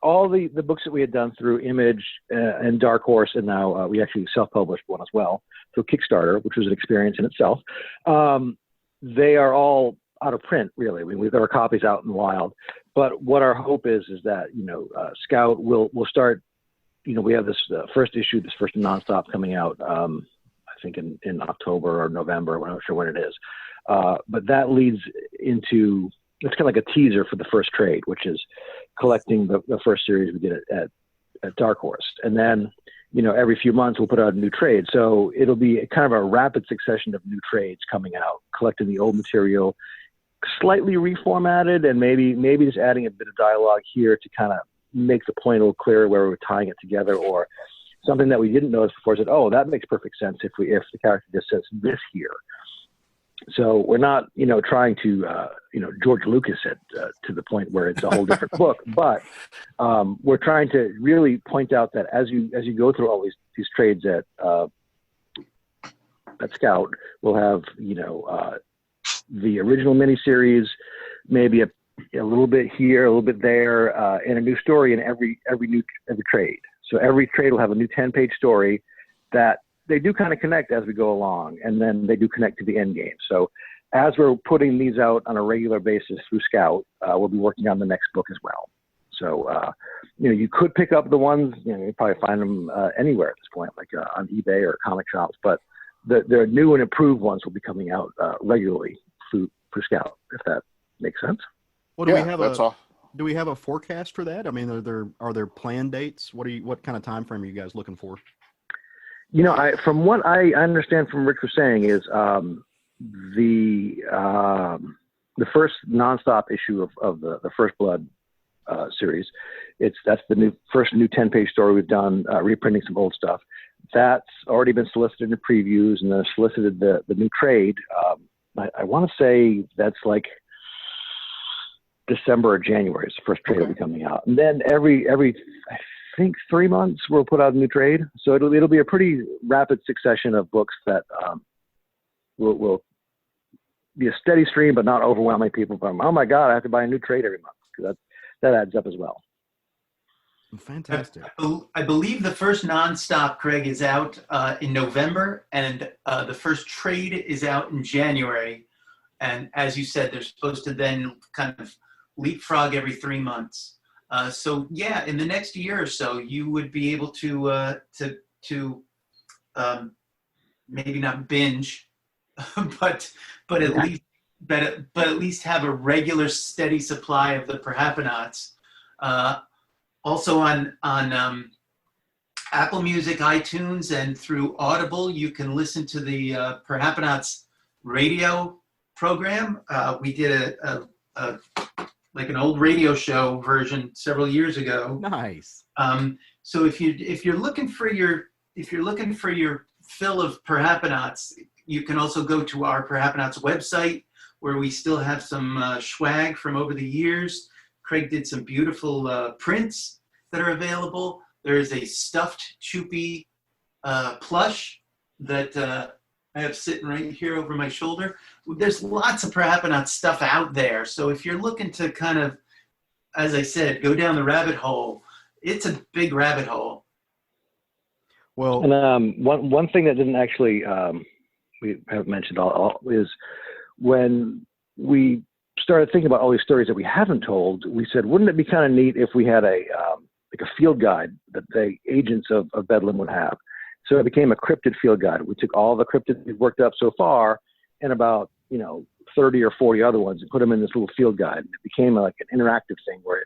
All the books that we had done through Image and Dark Horse, and now we actually self-published one as well through Kickstarter, which was an experience in itself. They are all out of print, really. I mean, we've got our copies out in the wild. But what our hope is that, Scout will start, we have this first issue, this first nonstop coming out, I think in October or November, I'm not sure when it is. But that leads into, it's kind of like a teaser for the first trade, which is collecting the first series we did at Dark Horse. And then, every few months we'll put out a new trade. So it'll be kind of a rapid succession of new trades coming out, collecting the old material, slightly reformatted, and maybe just adding a bit of dialogue here to kind of make the point a little clearer where we're tying it together, or something that we didn't notice before said, oh, that makes perfect sense if the character just says this here. So we're not, trying to, George Lucas it to the point where it's a whole different book, but we're trying to really point out that as you go through all these trades at Scout, we'll have, the original miniseries, maybe a little bit here, a little bit there, and a new story in every trade. So every trade will have a new 10-page story that they do kind of connect as we go along, and then they do connect to the end game. So as we're putting these out on a regular basis through Scout, we'll be working on the next book as well. So, you could pick up the ones, you probably find them anywhere at this point, like on eBay or comic shops, but the new and improved ones will be coming out regularly through Scout, if that makes sense. Well, do we have a forecast for that? I mean, are there planned dates? What kind of time frame are you guys looking for? From what I understand from Rich was saying is the first nonstop issue of the First Blood series. That's the first new 10-page story we've done, reprinting some old stuff. That's already been solicited in previews, and then solicited the new trade. I want to say that's like December or January is the first trade will be coming out, and then every I think 3 months we'll put out a new trade. So it'll be a pretty rapid succession of books that will be a steady stream, but not overwhelming people from, oh my God, I have to buy a new trade every month, because that adds up as well. Fantastic. I believe the first nonstop, Craig, is out in November, and the first trade is out in January. And as you said, they're supposed to then kind of leapfrog every 3 months. So yeah, in the next year or so, you would be able to maybe not binge, but at least have a regular, steady supply of the Perhapanauts. Also on Apple Music, iTunes, and through Audible, you can listen to the Perhapanauts radio program. We did a like an old radio show version several years ago. Nice. So if you're looking for your fill of Perhapanauts, you can also go to our Perhapanauts website, where we still have some swag from over the years. Craig did some beautiful prints that are available. There is a stuffed Choopy plush that I have sitting right here over my shoulder. There's lots of Perhapanauts stuff out there. So if you're looking to kind of, as I said, go down the rabbit hole, it's a big rabbit hole. Well, and one thing that didn't actually we have mentioned all is when we started thinking about all these stories that we haven't told, we said, wouldn't it be kind of neat if we had a field guide that the agents of Bedlam would have? So it became a cryptid field guide. We took all the cryptids we've worked up so far and about 30 or 40 other ones and put them in this little field guide. It became like an interactive thing where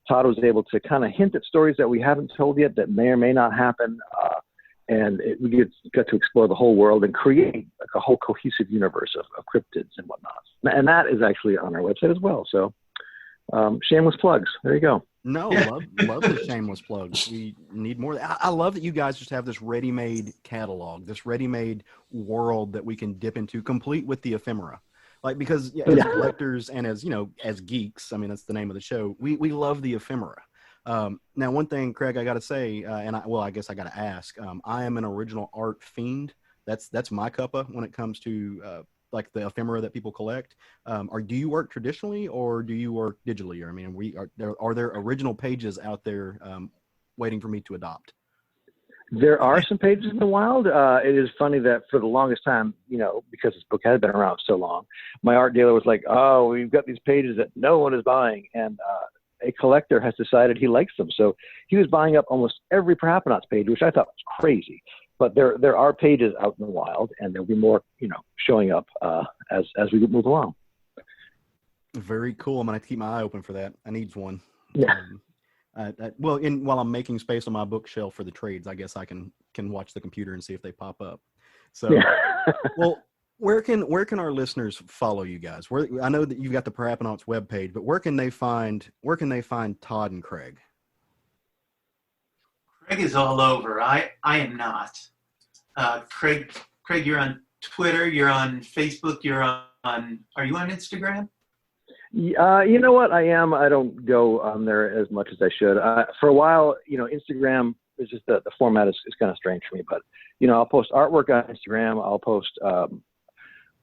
Todd was able to kind of hint at stories that we haven't told yet that may or may not happen. And we got to explore the whole world and create like a whole cohesive universe of cryptids and whatnot. And that is actually on our website as well. So shameless plugs. There you go. No, love the shameless plugs. We need more. I love that you guys just have this ready-made catalog, this ready-made world that we can dip into, complete with the ephemera. Like, because as collectors and as geeks, I mean, that's the name of the show, we love the ephemera. Now, one thing, Craig, I got to say, I guess I got to ask, I am an original art fiend. That's my cuppa when it comes to like the ephemera that people collect. Or do you work traditionally or do you work digitally? I mean, are there original pages out there waiting for me to adopt? There are some pages in the wild. It is funny that for the longest time, because this book had been around so long, my art dealer was like, "Oh, we've got these pages that no one is buying," and a collector has decided he likes them. So he was buying up almost every Perhapanauts page, which I thought was crazy. But there are pages out in the wild, and there'll be more, showing up as we move along. Very cool. I'm gonna keep my eye open for that. I need one. Yeah. While I'm making space on my bookshelf for the trades, I guess I can watch the computer and see if they pop up. So, Yeah. Well, where can our listeners follow you guys? I know that you've got the Perhapanauts webpage, but where can they find Todd and Craig? Craig is all over. I am not. Craig, you're on Twitter. You're on Facebook. You're on. Are you on Instagram? You know what? I am. I don't go on there as much as I should. For a while, Instagram is just the format is kind of strange for me. But I'll post artwork on Instagram. I'll post a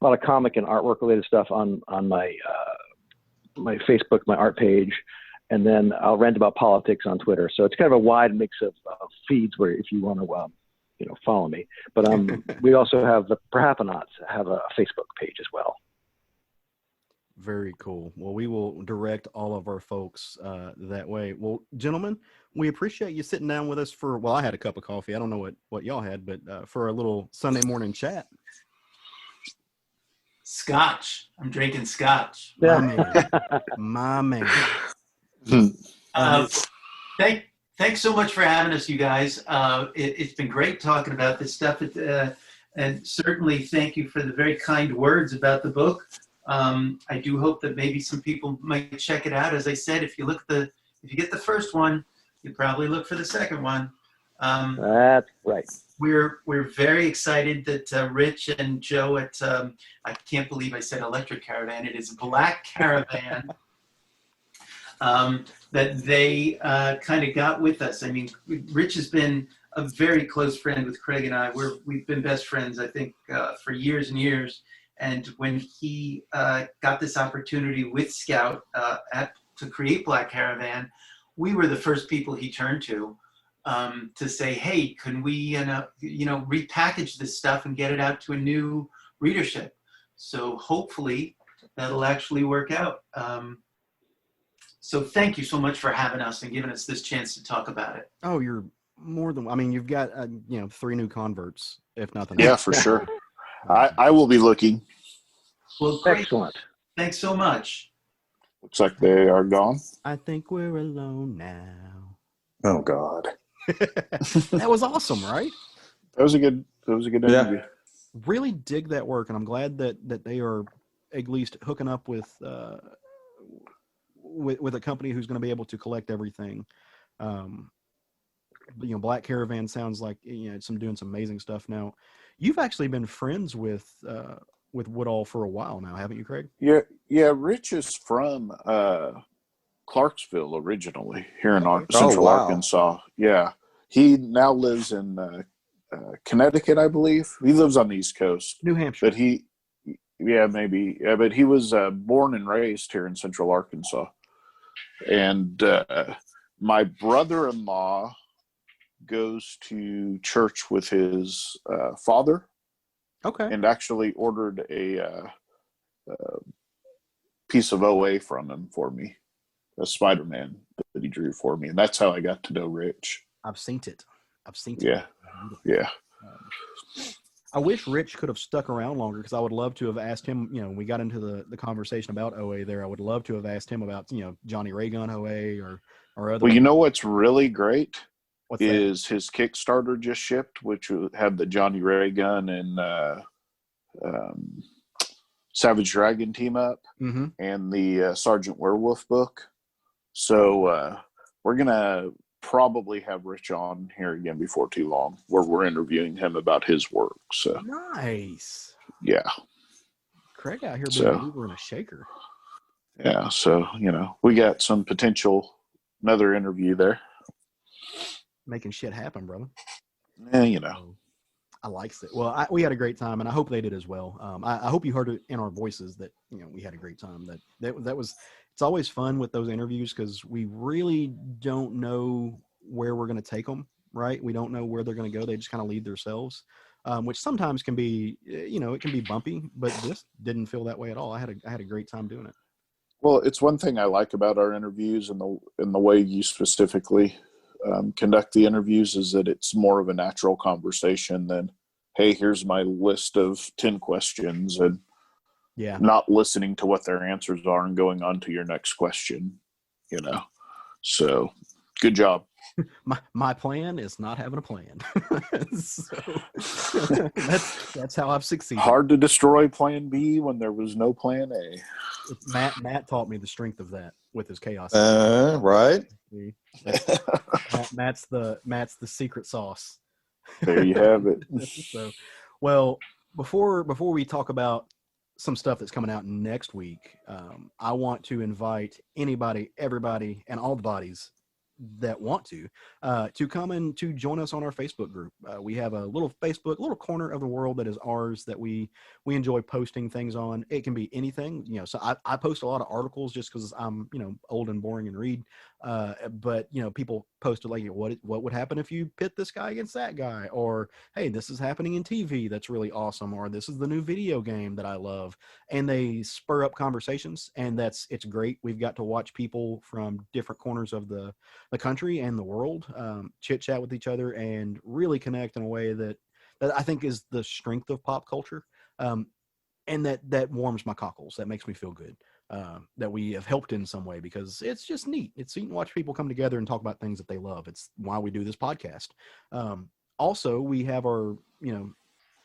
lot of comic and artwork related stuff on my my Facebook, my art page, and then I'll rant about politics on Twitter. So it's kind of a wide mix of feeds where if you want to follow me. But we also have the Perhapanauts have a Facebook page as well. Very cool. Well, we will direct all of our folks that way. Well, gentlemen, we appreciate you sitting down with us I had a cup of coffee. I don't know what y'all had, but for a little Sunday morning chat. Scotch. I'm drinking scotch. My man. Thanks so much for having us, you guys. It's been great talking about this stuff. And certainly thank you for the very kind words about the book. I do hope that maybe some people might check it out. As I said, if you get the first one, you probably look for the second one. That's right. We're very excited that Rich and Joe at I can't believe I said Electric Caravan. It is Black Caravan. That they kind of got with us. I mean, Rich has been a very close friend with Craig and I. We've been best friends, I think, for years and years. And when he got this opportunity with Scout to create Black Caravan, we were the first people he turned to say, "Hey, can we, repackage this stuff and get it out to a new readership?" So hopefully that'll actually work out. So thank you so much for having us and giving us this chance to talk about it. Oh, you're more than. I mean, you've got 3 new converts, if nothing Yeah, else. for sure. I will be looking. Well, great. Excellent. Thanks so much. Looks like they are gone. I think we're alone now. Oh God. That was awesome, right? That was a good interview. Really dig that work, and I'm glad that they are at least hooking up with a company who's going to be able to collect everything. Black Caravan sounds like it's doing some amazing stuff now. You've actually been friends with Woodall for a while now, haven't you, Craig? Yeah. Rich is from Clarksville originally, here in Central Arkansas. Yeah, he now lives in Connecticut, I believe. He lives on the East Coast, New Hampshire. but but he was born and raised here in Central Arkansas. And my brother-in-law goes to church with his father. Okay. And actually ordered a piece of OA from him for me, a Spider-Man that he drew for me. And that's how I got to know Rich. I've seen it. Yeah. I wish Rich could have stuck around longer because I would love to have asked him, we got into the conversation about OA there. I would love to have asked him about, Johnny Ray Gun OA or other. Well, you know what's really great his Kickstarter just shipped, which had the Johnny Ray Gun and Savage Dragon team up, mm-hmm. and the Sergeant Werewolf book. So we're going to probably have Rich on here again before too long, where we're interviewing him about his work. So nice. Yeah. Craig out here being a mover and a shaker. Yeah. So, we got some potential, another interview there. Making shit happen, brother. Yeah, I likes it. Well, we had a great time, and I hope they did as well. I hope you heard it in our voices that we had a great time. That was. It's always fun with those interviews because we really don't know where we're going to take them. Right? We don't know where they're going to go. They just kind of lead themselves, which sometimes can be it can be bumpy. But this didn't feel that way at all. I had a great time doing it. Well, it's one thing I like about our interviews and the way you specifically conduct the interviews is that it's more of a natural conversation than, hey, here's my list of 10 questions and not listening to what their answers are and going on to your next question, So good job. My plan is not having a plan. So that's how I've succeeded. Hard to destroy plan B when there was no plan A. Matt taught me the strength of that with his chaos. Right. Matt's the secret sauce. There you have it. So, well, before we talk about some stuff that's coming out next week, I want to invite anybody, everybody, and all the bodies that want to come and to join us on our Facebook group. We have a little corner of the world that is ours that we enjoy posting things on. It can be anything, so I post a lot of articles just because I'm old and boring and read, but people posted like what would happen if you pit this guy against that guy, or hey, this is happening in TV that's really awesome, or this is the new video game that I love, and they spur up conversations, and it's great. We've got to watch people from different corners of the country and the world chit chat with each other and really connect in a way that I think is the strength of pop culture, and that warms my cockles. That makes me feel good that we have helped in some way, because it's just neat. It's neat to watch people come together and talk about things that they love. It's why we do this podcast. Also, we have our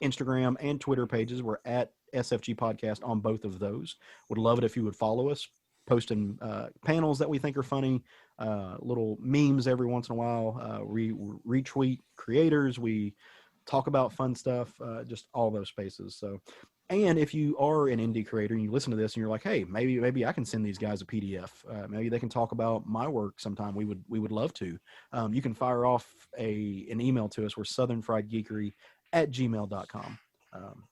Instagram and Twitter pages. We're at SFG Podcast on both of those. Would love it if you would follow us, posting panels that we think are funny, little memes every once in a while. We retweet creators. We talk about fun stuff, just all those spaces. So, and if you are an indie creator and you listen to this and you're like, hey, maybe I can send these guys a PDF. Maybe they can talk about my work sometime. We would love to. You can fire off an email to us. We're southernfriedgeekery@gmail.com.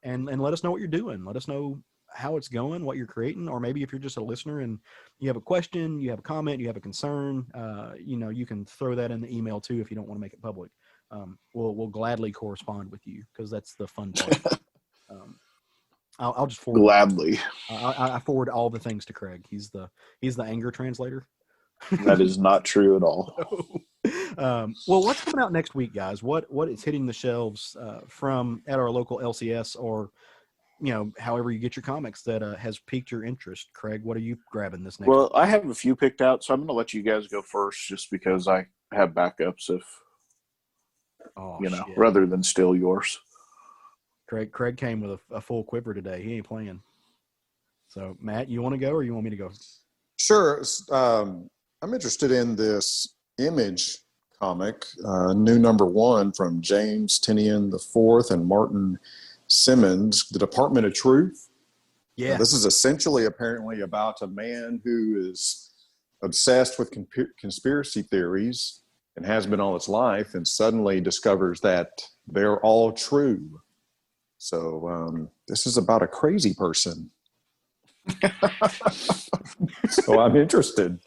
And let us know what you're doing. Let us know how it's going, what you're creating, or maybe if you're just a listener and you have a question, you have a comment, you have a concern, you can throw that in the email too if you don't want to make it public. We'll gladly correspond with you, because that's the fun part. I'll just forward gladly. I forward all the things to Craig. He's the anger translator. That is not true at all. Well, what's coming out next week, guys? What is hitting the shelves from at our local LCS, or however you get your comics that has piqued your interest? Craig, what are you grabbing this next week? I have a few picked out, so I'm going to let you guys go first, just because I have backups if rather than steal yours. Craig came with a full quiver today. He ain't playing. So, Matt, you want to go, or you want me to go? Sure. I'm interested in this Image comic, new #1 from James Tinian IV and Martin Simmons, The Department of Truth. Yeah. This is essentially apparently about a man who is obsessed with conspiracy theories and has been all his life, and suddenly discovers that they're all true. So this is about a crazy person. So I'm interested.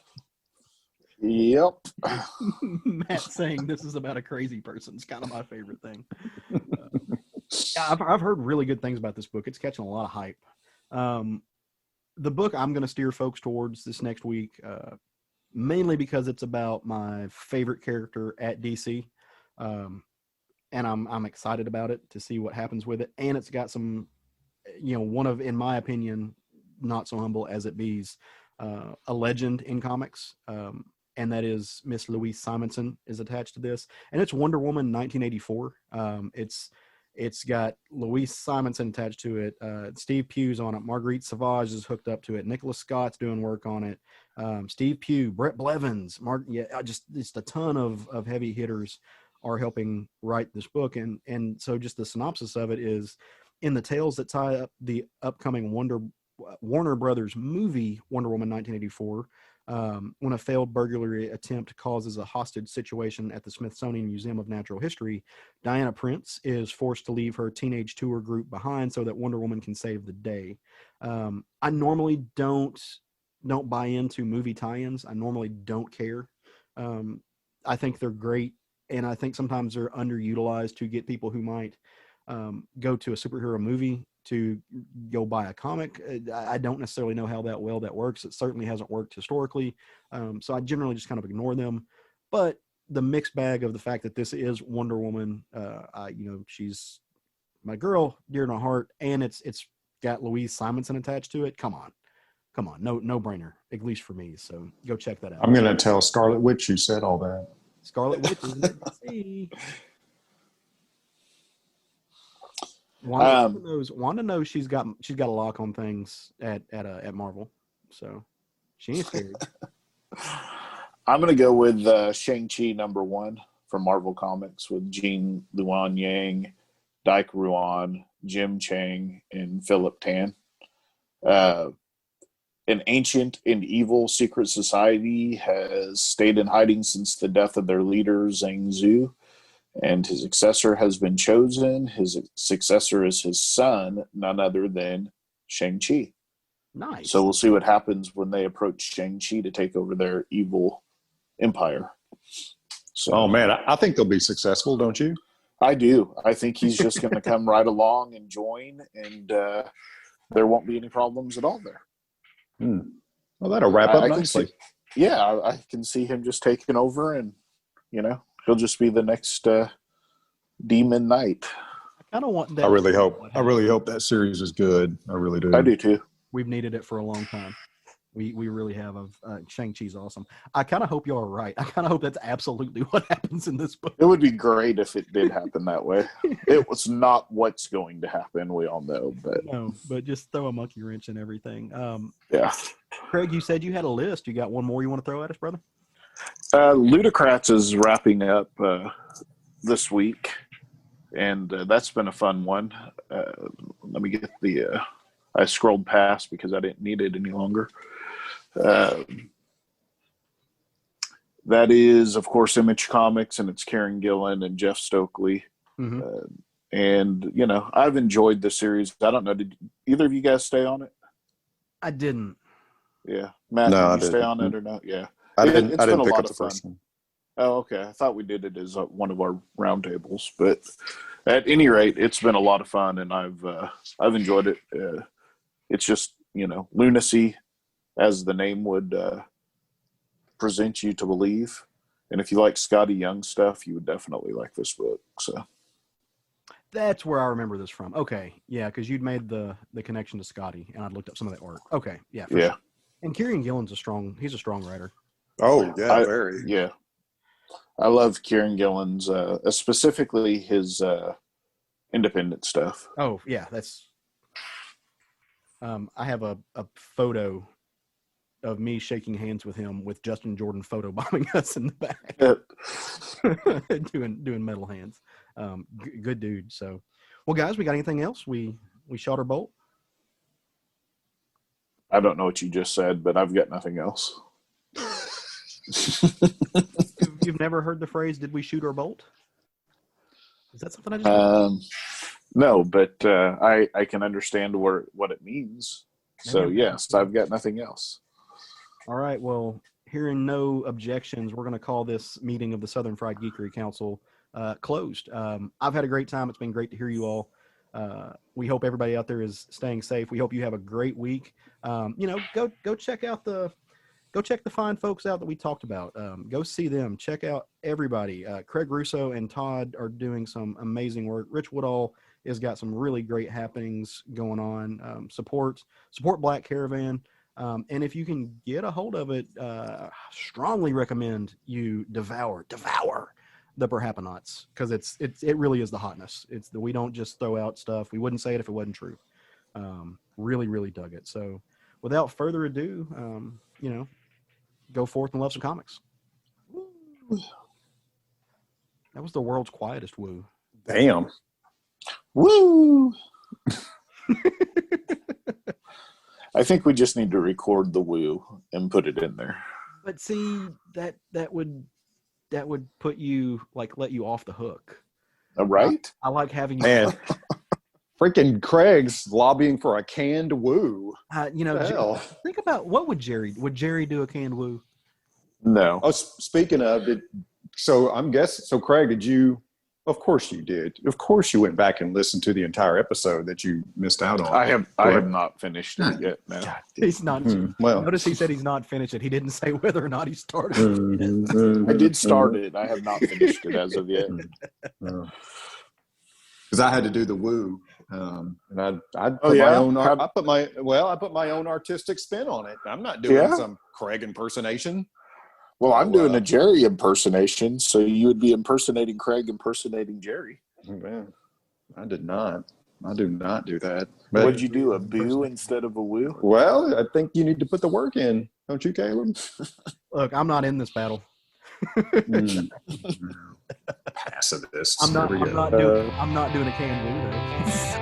Yep. Matt saying this is about a crazy person is kind of my favorite thing. I've heard really good things about this book. It's catching a lot of hype. The book I'm going to steer folks towards this next week, mainly because it's about my favorite character at DC. And I'm excited about it to see what happens with it. And it's got some, one of, in my opinion, not so humble as it be's, a legend in comics. And that is Miss Louise Simonson is attached to this. And it's Wonder Woman 1984. It's got Louise Simonson attached to it. Steve Pugh's on it. Marguerite Sauvage is hooked up to it. Nicholas Scott's doing work on it. Steve Pugh, Brett Blevins, just a ton of heavy hitters are helping write this book. And so just the synopsis of it is, in the tales that tie up the upcoming Warner Brothers movie Wonder Woman 1984, When a failed burglary attempt causes a hostage situation at the Smithsonian Museum of Natural History, Diana Prince is forced to leave her teenage tour group behind so that Wonder Woman can save the day. I normally don't buy into movie tie-ins. I normally don't care. I think they're great, and I think sometimes they're underutilized to get people who might go to a superhero movie to go buy a comic. I don't necessarily know how that works. It certainly hasn't worked historically. So I generally just kind of ignore them. But the mixed bag of the fact that this is Wonder Woman, she's my girl, dear to my heart, and it's got Louise Simonson attached to it. Come on, no brainer, at least for me. So go check that out. I'm going to tell Scarlet Witch you said all that. Scarlet Witch is in DC. Wanda knows she's got a lock on things at Marvel, so she ain't scared. I'm gonna go with Shang Chi #1 from Marvel Comics with Jean Luan Yang, Dyke Ruan, Jim Chang, and Philip Tan. An ancient and evil secret society has stayed in hiding since the death of their leader Zhang Zhu, and his successor has been chosen. His successor is his son, none other than Shang-Chi. Nice. So we'll see what happens when they approach Shang-Chi to take over their evil empire. So, oh, man, I think they'll be successful, don't you? I do. I think he's just going to come right along and join, and there won't be any problems at all there. Well, that'll wrap up nicely. I can see him just taking over, and, he'll just be the next Demon Knight. I kind of want that. I really hope that series is good. I really do. I do too. We've needed it for a long time. We really have. Shang-Chi's awesome. I kind of hope y'all are right. I kind of hope that's absolutely what happens in this book. It would be great if it did happen that way. It was not what's going to happen, we all know. But just throw a monkey wrench in everything. Yeah. Craig, you said you had a list. You got one more you want to throw at us, brother? Ludacrats is wrapping up this week, and that's been a fun one. Let me get I scrolled past because I didn't need it any longer. That is, of course, Image Comics, and it's Karen Gillan and Jeff Stokely. Mm-hmm. And, I've enjoyed the series. I don't know, did either of you guys stay on it? I didn't. Yeah. Matt, no, did you stay on it or not? Yeah. I didn't pick up the first one. Oh, okay. I thought we did it as one of our roundtables, but at any rate, it's been a lot of fun, and I've enjoyed it. It's just lunacy, as the name would present you to believe. And if you like Scotty Young stuff, you would definitely like this book. So that's where I remember this from. Okay, yeah, because you'd made the connection to Scotty, and I'd looked up some of that art. Okay, yeah, sure. And Kieran Gillen's he's a strong writer. Oh yeah, very. Yeah, I love Kieran Gillen's, specifically his independent stuff. Oh yeah, that's. I have a photo of me shaking hands with him with Justin Jordan photobombing us in the back, doing metal hands. Good dude. So, well, guys, we got anything else? We shot our bolt. I don't know what you just said, but I've got nothing else. You've never heard the phrase, did we shoot our bolt? Is that something I just no, but I can understand what it means. So, yes, I've got nothing else. All right. Well, hearing no objections, we're going to call this meeting of the Southern Fried Geekery Council closed. I've had a great time. It's been great to hear you all. We hope everybody out there is staying safe. We hope you have a great week. Go check out the fine folks out that we talked about. Go see them. Check out everybody. Craig Rosseau and Todd are doing some amazing work. Rich Woodall has got some really great happenings going on. Support Black Caravan. And if you can get a hold of it, strongly recommend you devour the Perhapanauts, because it really is the hotness. We don't just throw out stuff. We wouldn't say it if it wasn't true. Really, really dug it. So without further ado, go forth and love some comics. Woo. That was the world's quietest woo. Damn. Woo! I think we just need to record the woo and put it in there. But see, that would put you like let you off the hook. Right? I like having you. Man, freaking Craig's lobbying for a canned woo. Think about what would Jerry do a canned woo? No. Oh, speaking of it, so I'm guessing. So Craig, did you? Of course you did. Of course you went back and listened to the entire episode that you missed out on. I have not finished it yet. No. He's not. Well, Notice he said he's not finished it. He didn't say whether or not he started. I did start it. I have not finished it as of yet. Because I had to do the woo, and I put Oh, yeah? my own. I put my own artistic spin on it. I'm not doing some Craig impersonation. Well, I'm doing a Jerry impersonation, so you would be impersonating Craig, impersonating Jerry. Man, I did not. I do not do that. But, Would you do a boo instead of a woo? well, I think you need to put the work in, don't you, Caleb? Look, I'm not in this battle. Pacifist. I'm not doing a canned woo though.